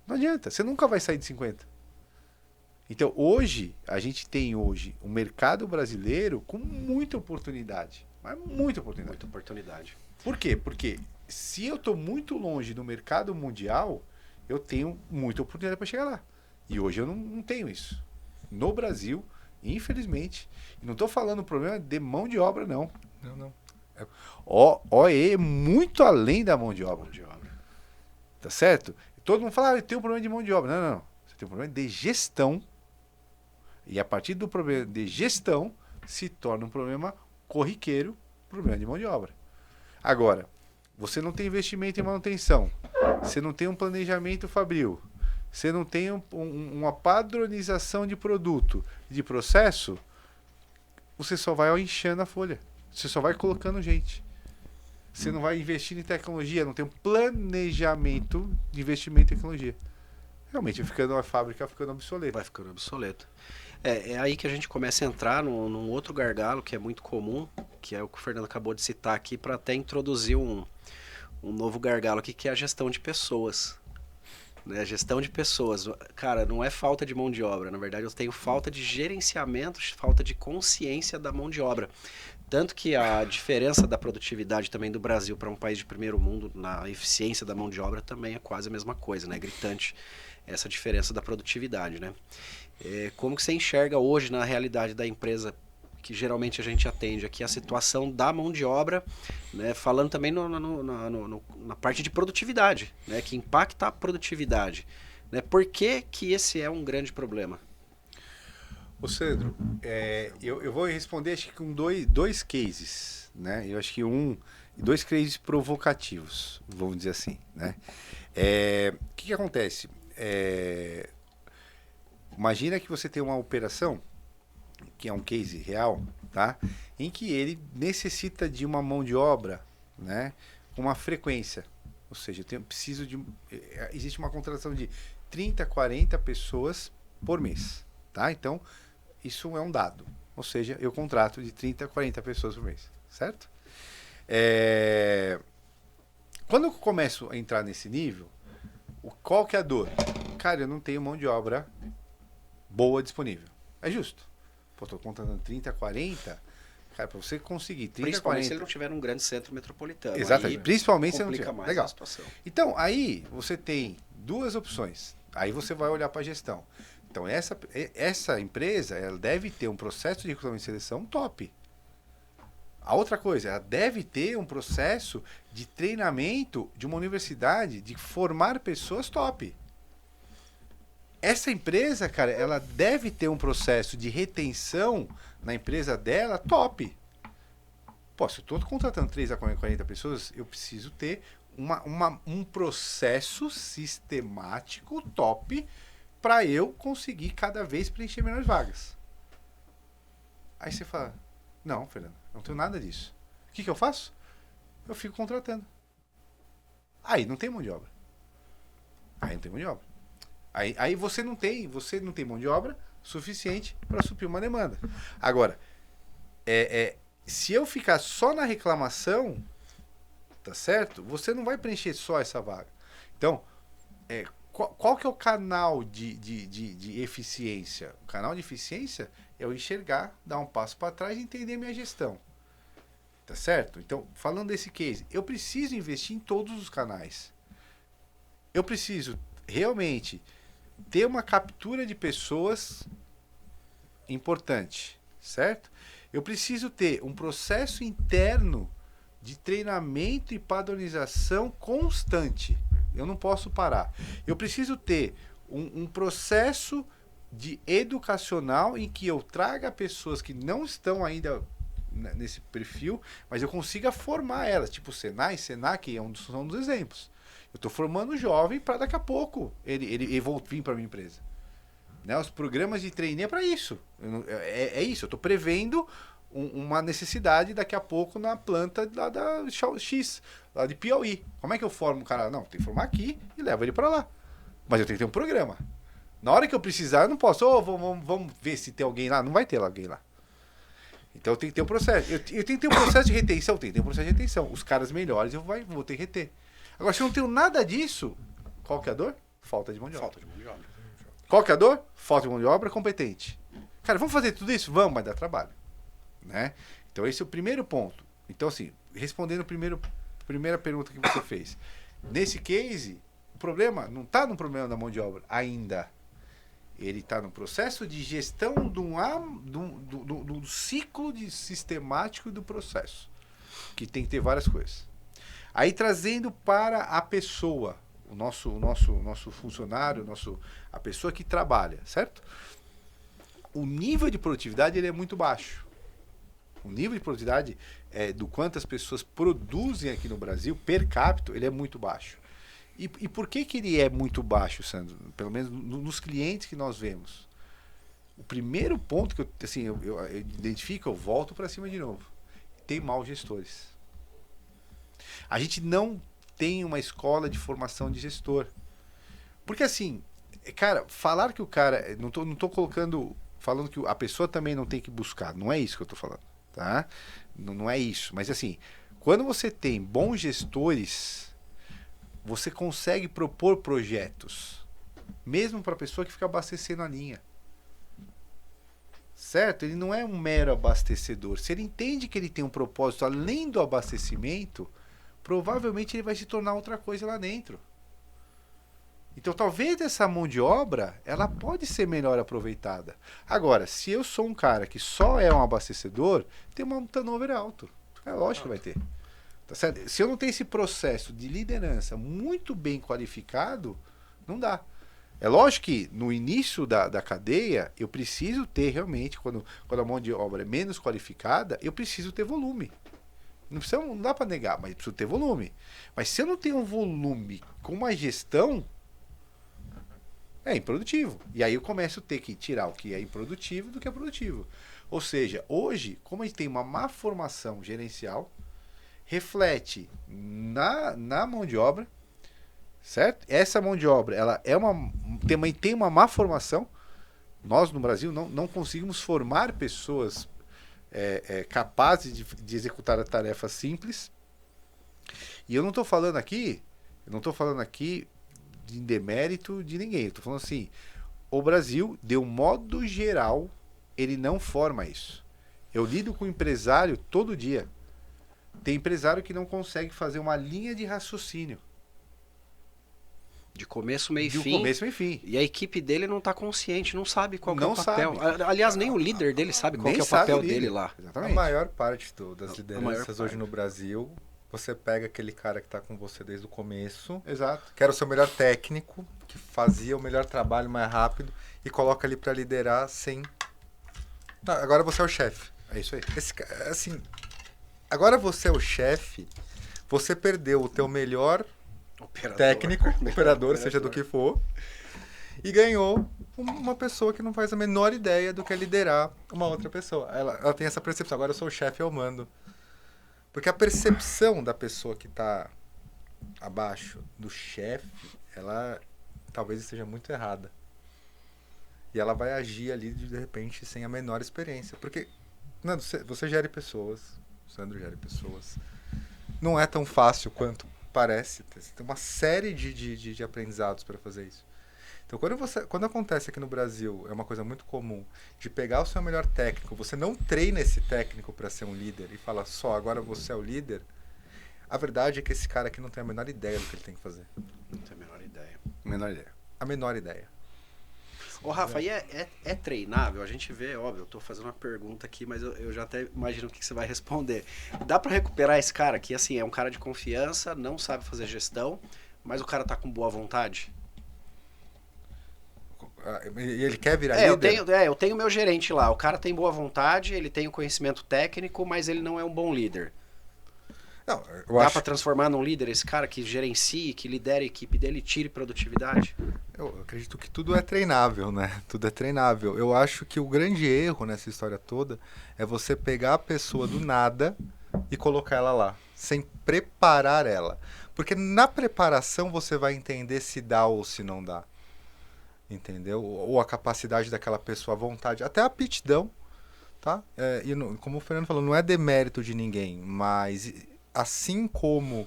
não adianta. Você nunca vai sair de 50. Então, a gente tem um mercado brasileiro com muita oportunidade. Mas muita oportunidade. Muita oportunidade. Por quê? Porque se eu estou muito longe do mercado mundial, eu tenho muita oportunidade para chegar lá. E hoje eu não tenho isso. No Brasil, infelizmente, e não estou falando problema de mão de obra, não. Não. OE é muito além da mão de obra. Tá certo? Todo mundo fala, eu tenho um problema de mão de obra. Não. Você tem um problema de gestão. E a partir do problema de gestão, se torna um problema corriqueiro, problema de mão de obra. Agora, você não tem investimento em manutenção. Você não tem um planejamento fabril. Você não tem uma padronização de produto, de processo. Você só vai inchando a folha. Você só vai colocando gente. Você não vai investir em tecnologia, não tem um planejamento de investimento em tecnologia. Realmente, a fábrica ficando obsoleta. Vai ficando obsoleto. É aí que a gente começa a entrar num outro gargalo que é muito comum, que é o que o Fernando acabou de citar aqui, para até introduzir um novo gargalo aqui, que é a gestão de pessoas. Né? Gestão de pessoas. Cara, não é falta de mão de obra. Na verdade, eu tenho falta de gerenciamento, falta de consciência da mão de obra. Tanto que a diferença da produtividade também do Brasil para um país de primeiro mundo, na eficiência da mão de obra, também é quase a mesma coisa, né? É gritante essa diferença da produtividade, né? Como que você enxerga hoje na realidade da empresa que geralmente a gente atende aqui a situação da mão de obra, né? Falando também na parte de produtividade, né? Que impacta a produtividade, né? Por que que esse é um grande problema? Ô Sandro, eu vou responder acho que com dois cases, né? Eu acho que dois cases provocativos, vamos dizer assim, né? O que acontece? Imagina que você tem uma operação, que é um case real, tá? Em que ele necessita de uma mão de obra, né? Com uma frequência. Ou seja, existe uma contratação de 30, 40 pessoas por mês, tá? Então, isso é um dado. Ou seja, eu contrato de 30 a 40 pessoas por mês, certo? Quando eu começo a entrar nesse nível, qual que é a dor? Cara, eu não tenho mão de obra boa disponível. É justo. Pô, tô contratando 30, 40. Cara, para você conseguir 30, Principalmente 40... se ele não tiver num grande centro metropolitano. Exatamente. Aí principalmente se não tiver. mais Legal. a situação. Então, aí você tem duas opções. Aí você vai olhar para a gestão. Então, essa empresa, ela deve ter um processo de recrutamento e seleção top. A outra coisa, ela deve ter um processo de treinamento de uma universidade, de formar pessoas top. Essa empresa, cara, ela deve ter um processo de retenção na empresa dela top. Pô, se eu estou contratando 3 a 40 pessoas, eu preciso ter um processo sistemático top para eu conseguir cada vez preencher melhores vagas. Aí você fala, não, Fernando, não tenho nada disso. O que eu faço? Eu fico contratando. Aí não tem mão de obra. Aí você não tem mão de obra suficiente para suprir uma demanda. Agora, se eu ficar só na reclamação, tá certo? Você não vai preencher só essa vaga. Então, qual que é o canal de eficiência? O canal de eficiência é eu enxergar, dar um passo para trás e entender a minha gestão. Tá certo? Então, falando desse case, eu preciso investir em todos os canais. Eu preciso realmente ter uma captura de pessoas importante, certo? Eu preciso ter um processo interno de treinamento e padronização constante. Eu não posso parar. Eu preciso ter um processo de educacional em que eu traga pessoas que não estão ainda nesse perfil, mas eu consiga formar elas, tipo o Senai, Senac são dos exemplos. Eu estou formando jovem para daqui a pouco ele vir para a minha empresa. Né? Os programas de trainee é para isso. É isso, eu estou prevendo uma necessidade daqui a pouco na planta lá da X, lá de Piauí. Como é que eu formo o cara? Não, tem que formar aqui e levo ele para lá. Mas eu tenho que ter um programa. Na hora que eu precisar, eu não posso, vamos ver se tem alguém lá. Não vai ter alguém lá. Então eu tenho que ter um processo. Eu tenho que ter um processo de retenção. Tem que ter um processo de retenção. Os caras melhores eu vou ter que reter. Agora, se eu não tenho nada disso, qual que é a dor? Falta de mão de obra. Qual que é a dor? Falta de mão de obra competente. Cara, vamos fazer tudo isso? Vamos, mas dá trabalho. Né? Então esse é o primeiro ponto. Então assim, respondendo a primeira pergunta que você fez. Nesse case, o problema não está no problema da mão de obra ainda. Ele está no processo de gestão do ciclo sistemático do processo. Que tem que ter várias coisas. Aí trazendo para a pessoa, o nosso funcionário, a pessoa que trabalha, certo? O nível de produtividade ele é muito baixo. O nível de produtividade do quanto as pessoas produzem aqui no Brasil, per capita, ele é muito baixo. E por que ele é muito baixo, Sandro? Pelo menos nos clientes que nós vemos. O primeiro ponto que eu identifico, eu volto para cima de novo. Tem maus gestores. A gente não tem uma escola de formação de gestor. Porque assim, cara, falar que o cara... Não tô falando que a pessoa também não tem que buscar. Não é isso que eu tô falando. Tá? Não é isso. Mas assim, quando você tem bons gestores, você consegue propor projetos. Mesmo para a pessoa que fica abastecendo a linha. Certo? Ele não é um mero abastecedor. Se ele entende que ele tem um propósito além do abastecimento, provavelmente ele vai se tornar outra coisa lá dentro. Então talvez essa mão de obra, ela pode ser melhor aproveitada. Agora, se eu sou um cara que só é um abastecedor, tem um turnover alto. É lógico que vai ter. Tá certo? Se eu não tenho esse processo de liderança muito bem qualificado, não dá. É lógico que no início da cadeia, eu preciso ter realmente, quando a mão de obra é menos qualificada, eu preciso ter volume. Não dá para negar, mas eu preciso ter volume. Mas se eu não tenho um volume com uma gestão, é improdutivo. E aí eu começo a ter que tirar o que é improdutivo do que é produtivo. Ou seja, hoje, como a gente tem uma má formação gerencial, reflete na mão de obra, certo? Essa mão de obra, ela tem uma má formação. Nós no Brasil não conseguimos formar pessoas capazes de executar a tarefa simples. E eu não estou falando aqui de demérito de ninguém. Eu estou falando assim, o Brasil, de um modo geral, ele não forma isso. Eu lido com empresário todo dia. Tem empresário que não consegue fazer uma linha de raciocínio. De começo, meio e fim. De começo, meio e fim. E a equipe dele não está consciente, não sabe qual que é Não o papel. sabe. Aliás, nem o líder dele sabe qual Nem que é o sabe papel o líder. dele lá. A Exatamente. maior parte das maior lideranças hoje parte. no Brasil, você pega aquele cara que está com você desde o começo, Exato. que era o seu melhor técnico, que fazia o melhor trabalho mais rápido e coloca ali para liderar sem... Não, agora você é o chefe. É isso aí. Assim, agora você é o chefe, você perdeu o teu melhor técnico, operador, seja do que for, e ganhou uma pessoa que não faz a menor ideia do que é liderar uma outra pessoa. Ela tem essa percepção, agora eu sou o chefe, eu mando. Porque a percepção da pessoa que está abaixo do chefe, ela talvez esteja muito errada. E ela vai agir ali, de repente, sem a menor experiência. Porque, Nando, você gere pessoas, o Sandro gere pessoas. Não é tão fácil quanto parece. Tem uma série de aprendizados para fazer isso. Então, quando acontece aqui no Brasil, é uma coisa muito comum, de pegar o seu melhor técnico, você não treina esse técnico para ser um líder e fala só, agora você é o líder, a verdade é que esse cara aqui não tem a menor ideia do que ele tem que fazer. Não tem a menor ideia. Menor ideia. A menor ideia. Ô, Rafa, e é treinável? A gente vê, óbvio, eu tô fazendo uma pergunta aqui, mas eu já até imagino o que você vai responder. Dá para recuperar esse cara que, assim, é um cara de confiança, não sabe fazer gestão, mas o cara tá com boa vontade? E ele quer virar líder? Eu tenho meu gerente lá. O cara tem boa vontade, ele tem o conhecimento técnico, mas ele não é um bom líder. Não, Dá para transformar num líder esse cara que gerencie, que lidere a equipe dele, tire produtividade? Eu acredito que tudo é treinável, né? Tudo é treinável. Eu acho que o grande erro nessa história toda é você pegar a pessoa do nada e colocar ela lá, sem preparar ela. Porque na preparação você vai entender se dá ou se não dá. Entendeu? Ou a capacidade daquela pessoa, a vontade, até a aptidão, tá? Como o Fernando falou, não é demérito de ninguém, mas assim como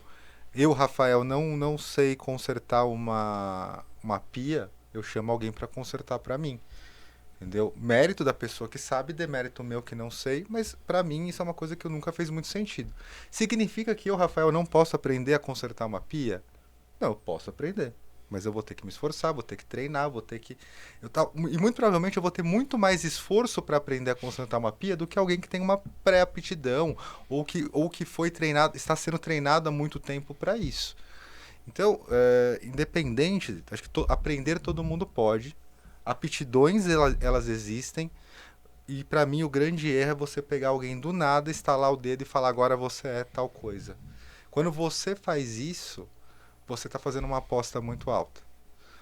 eu, Rafael, não sei consertar uma pia, eu chamo alguém para consertar para mim. Entendeu? Mérito da pessoa que sabe, demérito meu que não sei, mas para mim isso é uma coisa que nunca fez muito sentido. Significa que eu, Rafael, não posso aprender a consertar uma pia? Não, eu posso aprender. Mas eu vou ter que me esforçar, vou ter que treinar, e muito provavelmente eu vou ter muito mais esforço para aprender a consertar uma pia do que alguém que tem uma pré-aptidão ou que foi treinado, está sendo treinado há muito tempo para isso. Então, independente, acho que aprender todo mundo pode. Aptidões, elas existem. E para mim o grande erro é você pegar alguém do nada, estalar o dedo e falar agora você é tal coisa. Quando você faz isso, você está fazendo uma aposta muito alta.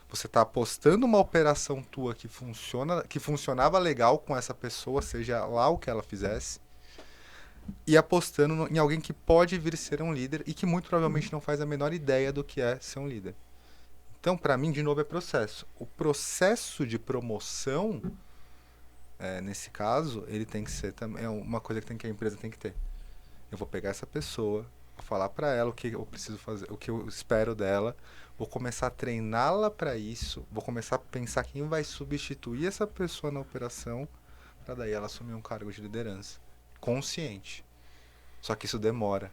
Você está apostando uma operação tua que funcionava legal com essa pessoa, seja lá o que ela fizesse, e apostando em alguém que pode vir ser um líder e que muito provavelmente não faz a menor ideia do que é ser um líder. Então, para mim, de novo, é processo. O processo de promoção, nesse caso, ele tem que ser também uma coisa que a empresa tem que ter. Eu vou pegar essa pessoa, vou falar para ela o que eu preciso fazer, o que eu espero dela, vou começar a treiná-la para isso, vou começar a pensar quem vai substituir essa pessoa na operação, para daí ela assumir um cargo de liderança consciente. Só que isso demora.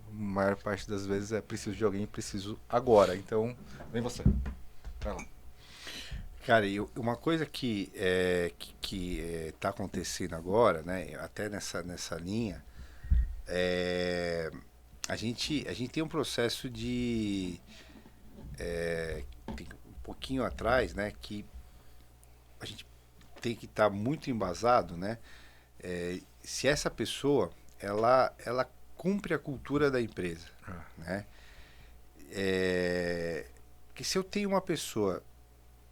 A maior parte das vezes é preciso de alguém, preciso agora. Então, vem você. Vai lá. Cara, e uma coisa que tá acontecendo agora, né? Até nessa linha, a gente tem um processo de tem um pouquinho atrás, né? Que a gente tem que estar muito embasado, né? Se essa pessoa ela cumpre a cultura da empresa, né? Que se eu tenho uma pessoa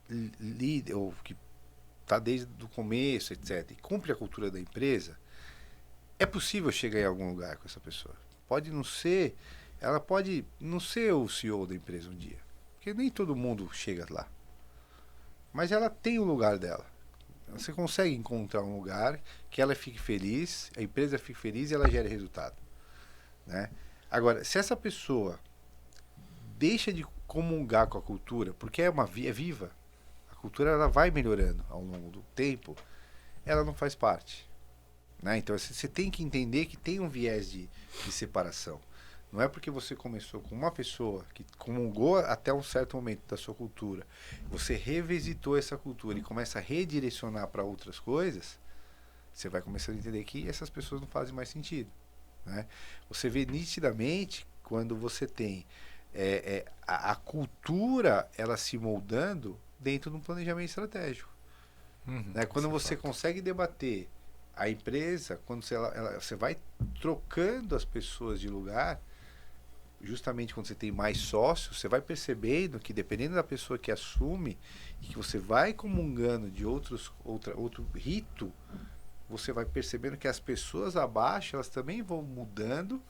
líder ou que está desde o começo, etc, e cumpre a cultura da empresa, é possível chegar em algum lugar com essa pessoa. Ela pode não ser o CEO da empresa um dia, porque nem todo mundo chega lá, mas ela tem o lugar dela. Você consegue encontrar um lugar que ela fique feliz, a empresa fique feliz e ela gere resultado, né? Agora, se essa pessoa deixa de comungar com a cultura, porque é viva, a cultura ela vai melhorando ao longo do tempo, ela não faz parte, né? Então você tem que entender que tem um viés de separação. Não é porque você começou com uma pessoa que comungou até um certo momento da sua cultura, você revisitou essa cultura e começa a redirecionar para outras coisas, você vai começando a entender que essas pessoas não fazem mais sentido, né? Você vê nitidamente quando você tem a cultura ela se moldando dentro de um planejamento estratégico, né? Quando você consegue debater a empresa, quando você vai trocando as pessoas de lugar, justamente quando você tem mais sócios, você vai percebendo que dependendo da pessoa que assume e que você vai comungando de outro rito, você vai percebendo que as pessoas abaixo, elas também vão mudando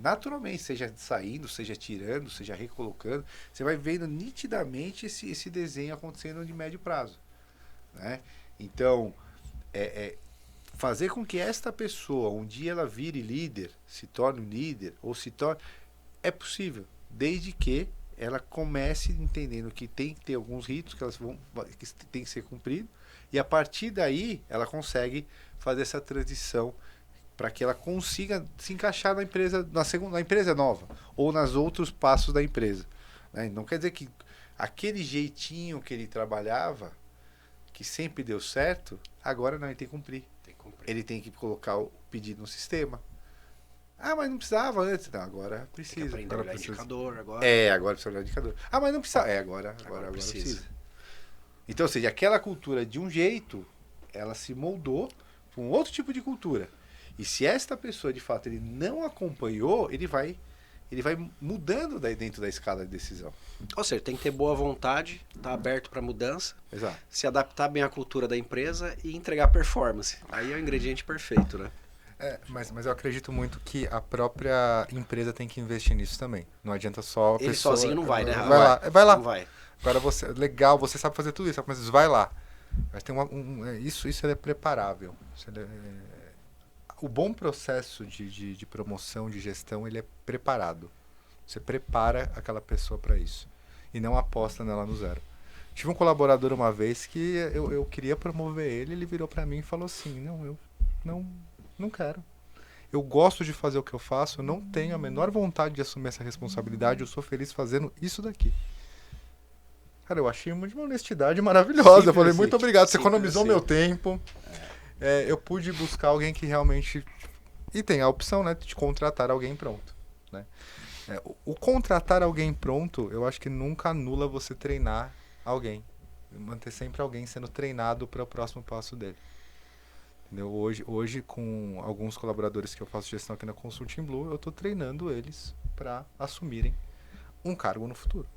naturalmente, seja saindo, seja tirando, seja recolocando. Você vai vendo nitidamente esse desenho acontecendo de médio prazo, né? Então, fazer com que esta pessoa, um dia ela vire líder, se torne um líder, ou se torne... É possível, desde que ela comece entendendo que tem que ter alguns ritos que tem que ser cumprido, e a partir daí ela consegue fazer essa transição para que ela consiga se encaixar na empresa, na empresa nova, ou nos outros passos da empresa, né? Não quer dizer que aquele jeitinho que ele trabalhava, que sempre deu certo, agora não, ele tem que cumprir. Ele tem que colocar o pedido no sistema. Ah, mas não precisava antes. Não, agora precisa. Tem que aprender a olhar indicador agora. Agora precisa olhar indicador. Ah, mas não precisa. Agora precisa. Então, ou seja, aquela cultura de um jeito, ela se moldou para um outro tipo de cultura. E se esta pessoa, de fato, ele não acompanhou, ele vai mudando dentro da escala de decisão. Ou seja, tem que ter boa vontade, estar aberto para mudança, Exato. Se adaptar bem à cultura da empresa e entregar performance. Aí é o ingrediente perfeito, né? Mas eu acredito muito que a própria empresa tem que investir nisso também. Não adianta só a Ele pessoa... sozinho não vai, né? Vai lá. Não vai. Agora legal, você sabe fazer tudo isso, mas vai lá. Mas tem isso é preparável. O bom processo de promoção, de gestão, ele é preparado. Você prepara aquela pessoa para isso. E não aposta nela no zero. Tive um colaborador uma vez que eu queria promover ele virou para mim e falou assim, eu não quero. Eu gosto de fazer o que eu faço, eu não tenho a menor vontade de assumir essa responsabilidade, eu sou feliz fazendo isso daqui. Cara, eu achei uma honestidade maravilhosa. Eu falei, muito obrigado, você economizou meu tempo. Eu pude buscar alguém que realmente... E tem a opção, né, de contratar alguém pronto, né? O contratar alguém pronto, eu acho que nunca anula você treinar alguém. Manter sempre alguém sendo treinado para o próximo passo dele. Entendeu? Hoje, com alguns colaboradores que eu faço gestão aqui na Consulting Blue, eu estou treinando eles para assumirem um cargo no futuro.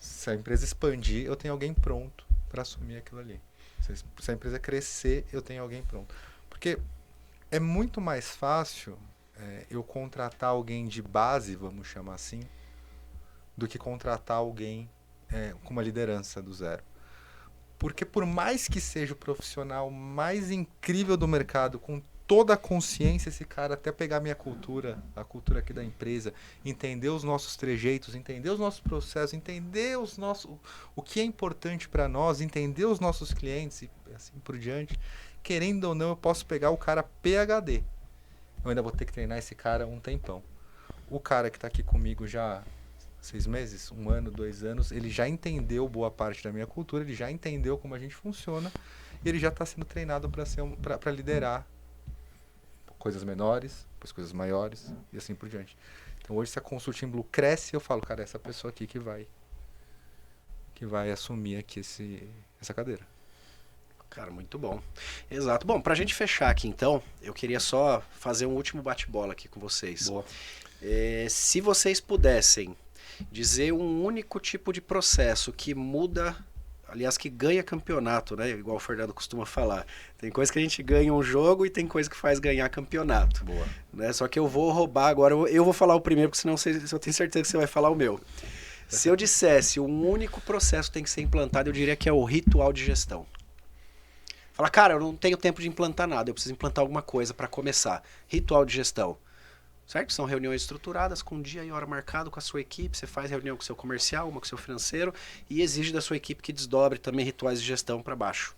Se a empresa expandir, eu tenho alguém pronto para assumir aquilo ali. Se a empresa crescer, eu tenho alguém pronto. Porque é muito mais fácil eu contratar alguém de base, vamos chamar assim, do que contratar alguém com uma liderança do zero. Porque por mais que seja o profissional mais incrível do mercado, com toda a consciência, esse cara até pegar minha cultura, a cultura aqui da empresa, entender os nossos trejeitos, entender os nossos processos, entender o que é importante para nós, entender os nossos clientes e assim por diante, querendo ou não, eu posso pegar o cara PhD. Eu ainda vou ter que treinar esse cara um tempão. O cara que está aqui comigo já 6 meses, 1 ano, 2 anos, ele já entendeu boa parte da minha cultura, ele já entendeu como a gente funciona e ele já está sendo treinado para liderar coisas menores, depois coisas maiores e assim por diante. Então hoje se a Consulting Blue cresce, eu falo, cara, essa pessoa aqui que vai assumir aqui essa cadeira. Cara, muito bom. Exato. Bom, pra gente fechar aqui então, eu queria só fazer um último bate-bola aqui com vocês. Boa. Se vocês pudessem dizer um único tipo de processo que muda, aliás, que ganha campeonato, né? Igual o Fernando costuma falar. Tem coisa que a gente ganha um jogo e tem coisa que faz ganhar campeonato. Boa. Né? Só que eu vou roubar agora, eu vou falar o primeiro, porque senão eu tenho certeza que você vai falar o meu. Se eu dissesse um único processo que tem que ser implantado, eu diria que é o ritual de gestão. Fala, cara, eu não tenho tempo de implantar nada, eu preciso implantar alguma coisa para começar. Ritual de gestão. Certo? São reuniões estruturadas, com dia e hora marcado com a sua equipe, você faz reunião com o seu comercial, uma com o seu financeiro, e exige da sua equipe que desdobre também rituais de gestão para baixo.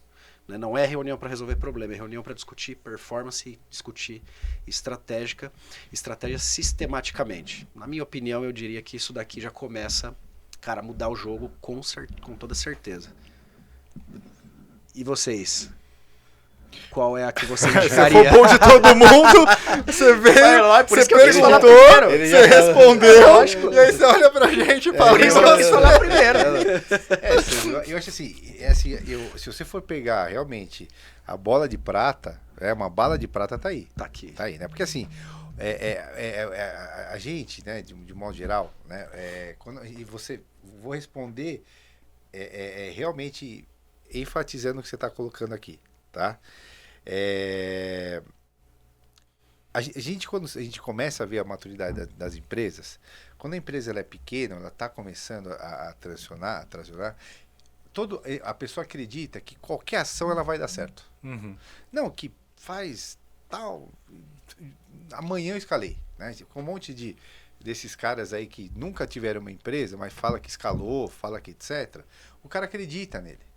Né? Não é reunião para resolver problema, é reunião para discutir performance e discutir estratégia sistematicamente. Na minha opinião, eu diria que isso daqui já começa, cara, a mudar o jogo com toda certeza. E vocês? Qual é a que você indicaria? Você for bom de todo mundo, você veio, você perguntou, você respondeu, e aí você olha pra gente e fala, eu quis falar primeiro. Eu acho assim, se você for pegar realmente a bola de prata, uma bala de prata tá aí. Tá aqui. Tá aí, né? Porque assim, a gente, né, de modo geral, né, vou responder realmente enfatizando o que você está colocando aqui, tá? Quando a gente começa a ver a maturidade das empresas, quando a empresa ela é pequena, ela está começando a tracionar, a pessoa acredita que qualquer ação ela vai dar certo. Uhum. Não, que faz tal, amanhã eu escalei, né? Com um monte desses caras aí que nunca tiveram uma empresa, mas fala que escalou, fala que etc. O cara acredita nele.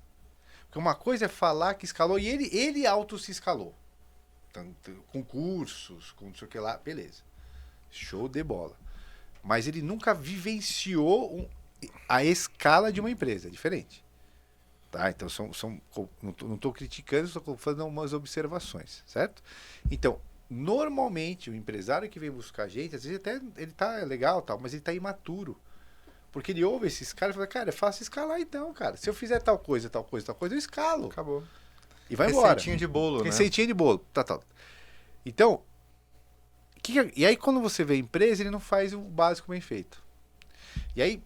Porque uma coisa é falar que escalou e ele auto se escalou. Com cursos, com não sei o que lá, beleza. Show de bola. Mas ele nunca vivenciou a escala de uma empresa, é diferente. Tá? Então, não estou criticando, estou fazendo umas observações, certo? Então, normalmente, o empresário que vem buscar a gente, às vezes até ele tá legal, tal, mas ele tá imaturo. Porque ele ouve esses caras e fala, cara, é fácil escalar então, cara. Se eu fizer tal coisa, eu escalo. Acabou. E vai embora. Receitinha de bolo, né? Receitinha de bolo. Tá. Então, e aí quando você vê a empresa, ele não faz o básico bem feito. E aí,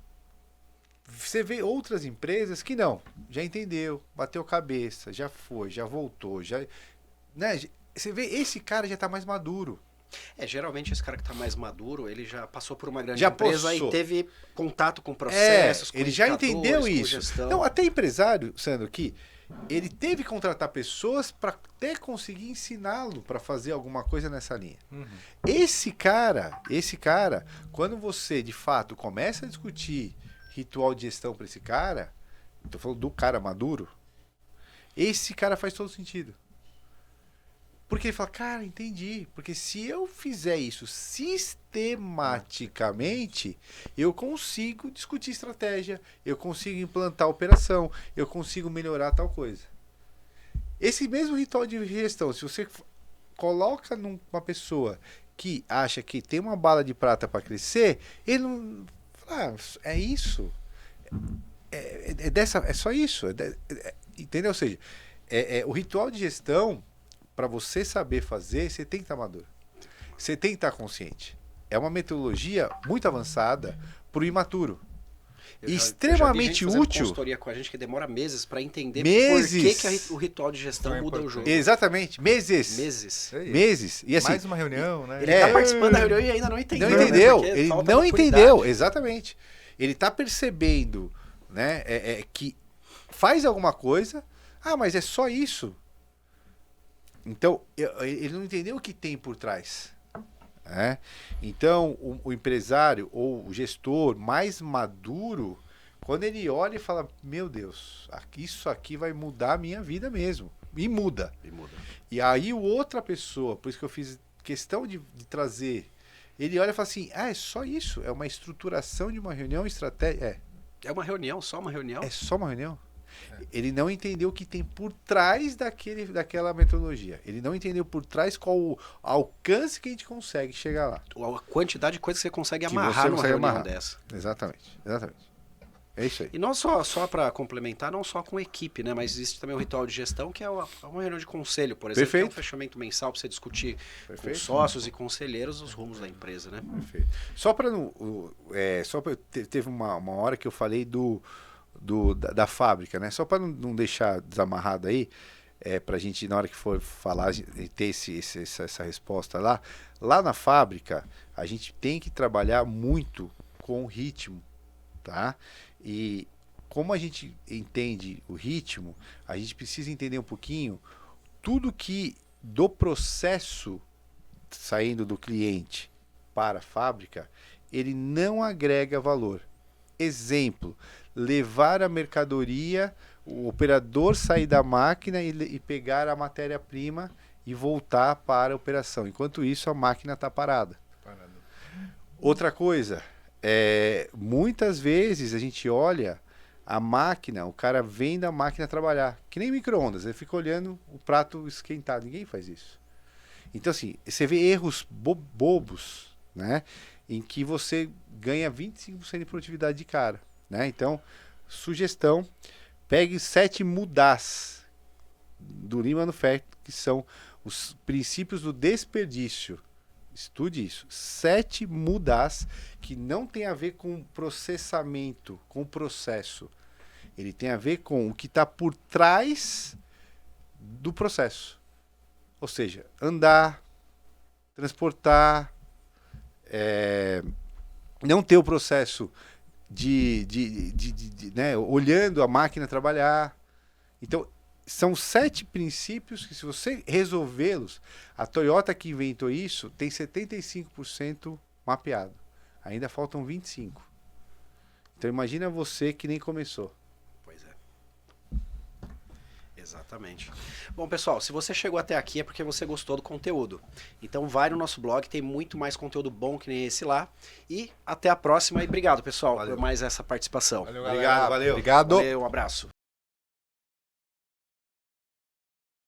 você vê outras empresas que não. Já entendeu, bateu cabeça, já foi, já voltou, né? Você vê, esse cara já tá mais maduro. Geralmente esse cara que está mais maduro, ele já passou por uma grande Já empresa passou. e teve contato com processos, com ele já indicadores, entendeu com isso. gestão. Não, até empresário, Sandro, que ele teve que contratar pessoas para até conseguir ensiná-lo para fazer alguma coisa nessa linha. Uhum. Esse cara, quando você de fato começa a discutir ritual de gestão para esse cara, tô falando do cara maduro, esse cara faz todo sentido. Porque ele fala, cara, entendi. Porque se eu fizer isso sistematicamente, eu consigo discutir estratégia, eu consigo implantar operação, eu consigo melhorar tal coisa. Esse mesmo ritual de gestão, se você coloca numa pessoa que acha que tem uma bala de prata para crescer, ele não... é isso. É só isso. Entendeu? Ou seja, o ritual de gestão, para você saber fazer, você tem que estar maduro. Você tem que estar consciente. É uma metodologia muito avançada para o imaturo. Extremamente eu já vi gente útil. consultoria com a gente que demora meses para entender Meses. por que o ritual de gestão Então é muda o importante. jogo. Exatamente. Meses. Meses. É isso. Meses. E assim, Mais uma reunião, né? Ele tá participando da reunião e ainda não entendeu. não entendeu. Né? Porque Ele falta não maturidade. entendeu. Exatamente. Ele está percebendo, né, que faz alguma coisa. Mas é só isso. Então, ele não entendeu o que tem por trás. Então, o empresário ou o gestor mais maduro, quando ele olha e fala, meu Deus, isso aqui vai mudar a minha vida mesmo. E muda. E aí outra pessoa, por isso que eu fiz questão de trazer, ele olha e fala assim, é só isso? É uma estruturação de uma reunião estratégica? É uma reunião, só uma reunião? É só uma reunião? Ele não entendeu o que tem por trás daquela metodologia. Ele não entendeu por trás qual o alcance que a gente consegue chegar lá. A quantidade de coisas que você consegue Que amarrar você numa consegue reunião amarrar. dessa. Exatamente. É isso aí. E não só para complementar, não só com equipe, né? Mas existe também o ritual de gestão, que é uma reunião de conselho, por exemplo. Perfeito. Que é um fechamento mensal para você discutir com Perfeito. sócios e conselheiros os rumos da empresa, né? Perfeito. Só para não. Teve uma hora que eu falei da fábrica, né? Só para não deixar desamarrado aí, para a gente, na hora que for falar, ter essa resposta lá. Lá na fábrica, a gente tem que trabalhar muito com o ritmo, tá? E como a gente entende o ritmo, a gente precisa entender um pouquinho tudo que do processo saindo do cliente para a fábrica, ele não agrega valor. Exemplo, levar a mercadoria, o operador sair da máquina e pegar a matéria-prima e voltar para a operação. Enquanto isso, a máquina está parada. Outra coisa, muitas vezes a gente olha a máquina, o cara vem da máquina trabalhar, que nem micro-ondas, ele fica olhando o prato esquentado. Ninguém faz isso. Então, assim, você vê erros bobos, né? Em que você ganha 25% de produtividade de cara, né? Então, sugestão, pegue 7 mudás do Lean Manufacturing, que são os princípios do desperdício. Estude isso. 7 mudás que não tem a ver com processamento, com processo. Ele tem a ver com o que está por trás do processo. Ou seja, andar, transportar, não ter o processo né, olhando a máquina trabalhar. Então, são 7 princípios que, se você resolvê-los, a Toyota que inventou isso tem 75% mapeado. Ainda faltam 25%. Então, imagina você que nem começou. Pois é. Exatamente. Bom, pessoal, se você chegou até aqui é porque você gostou do conteúdo. Então vai no nosso blog, tem muito mais conteúdo bom que nem esse lá. E até a próxima e obrigado, pessoal, por mais essa participação. Valeu, Obrigado, galera. valeu. Obrigado. Valeu, um abraço.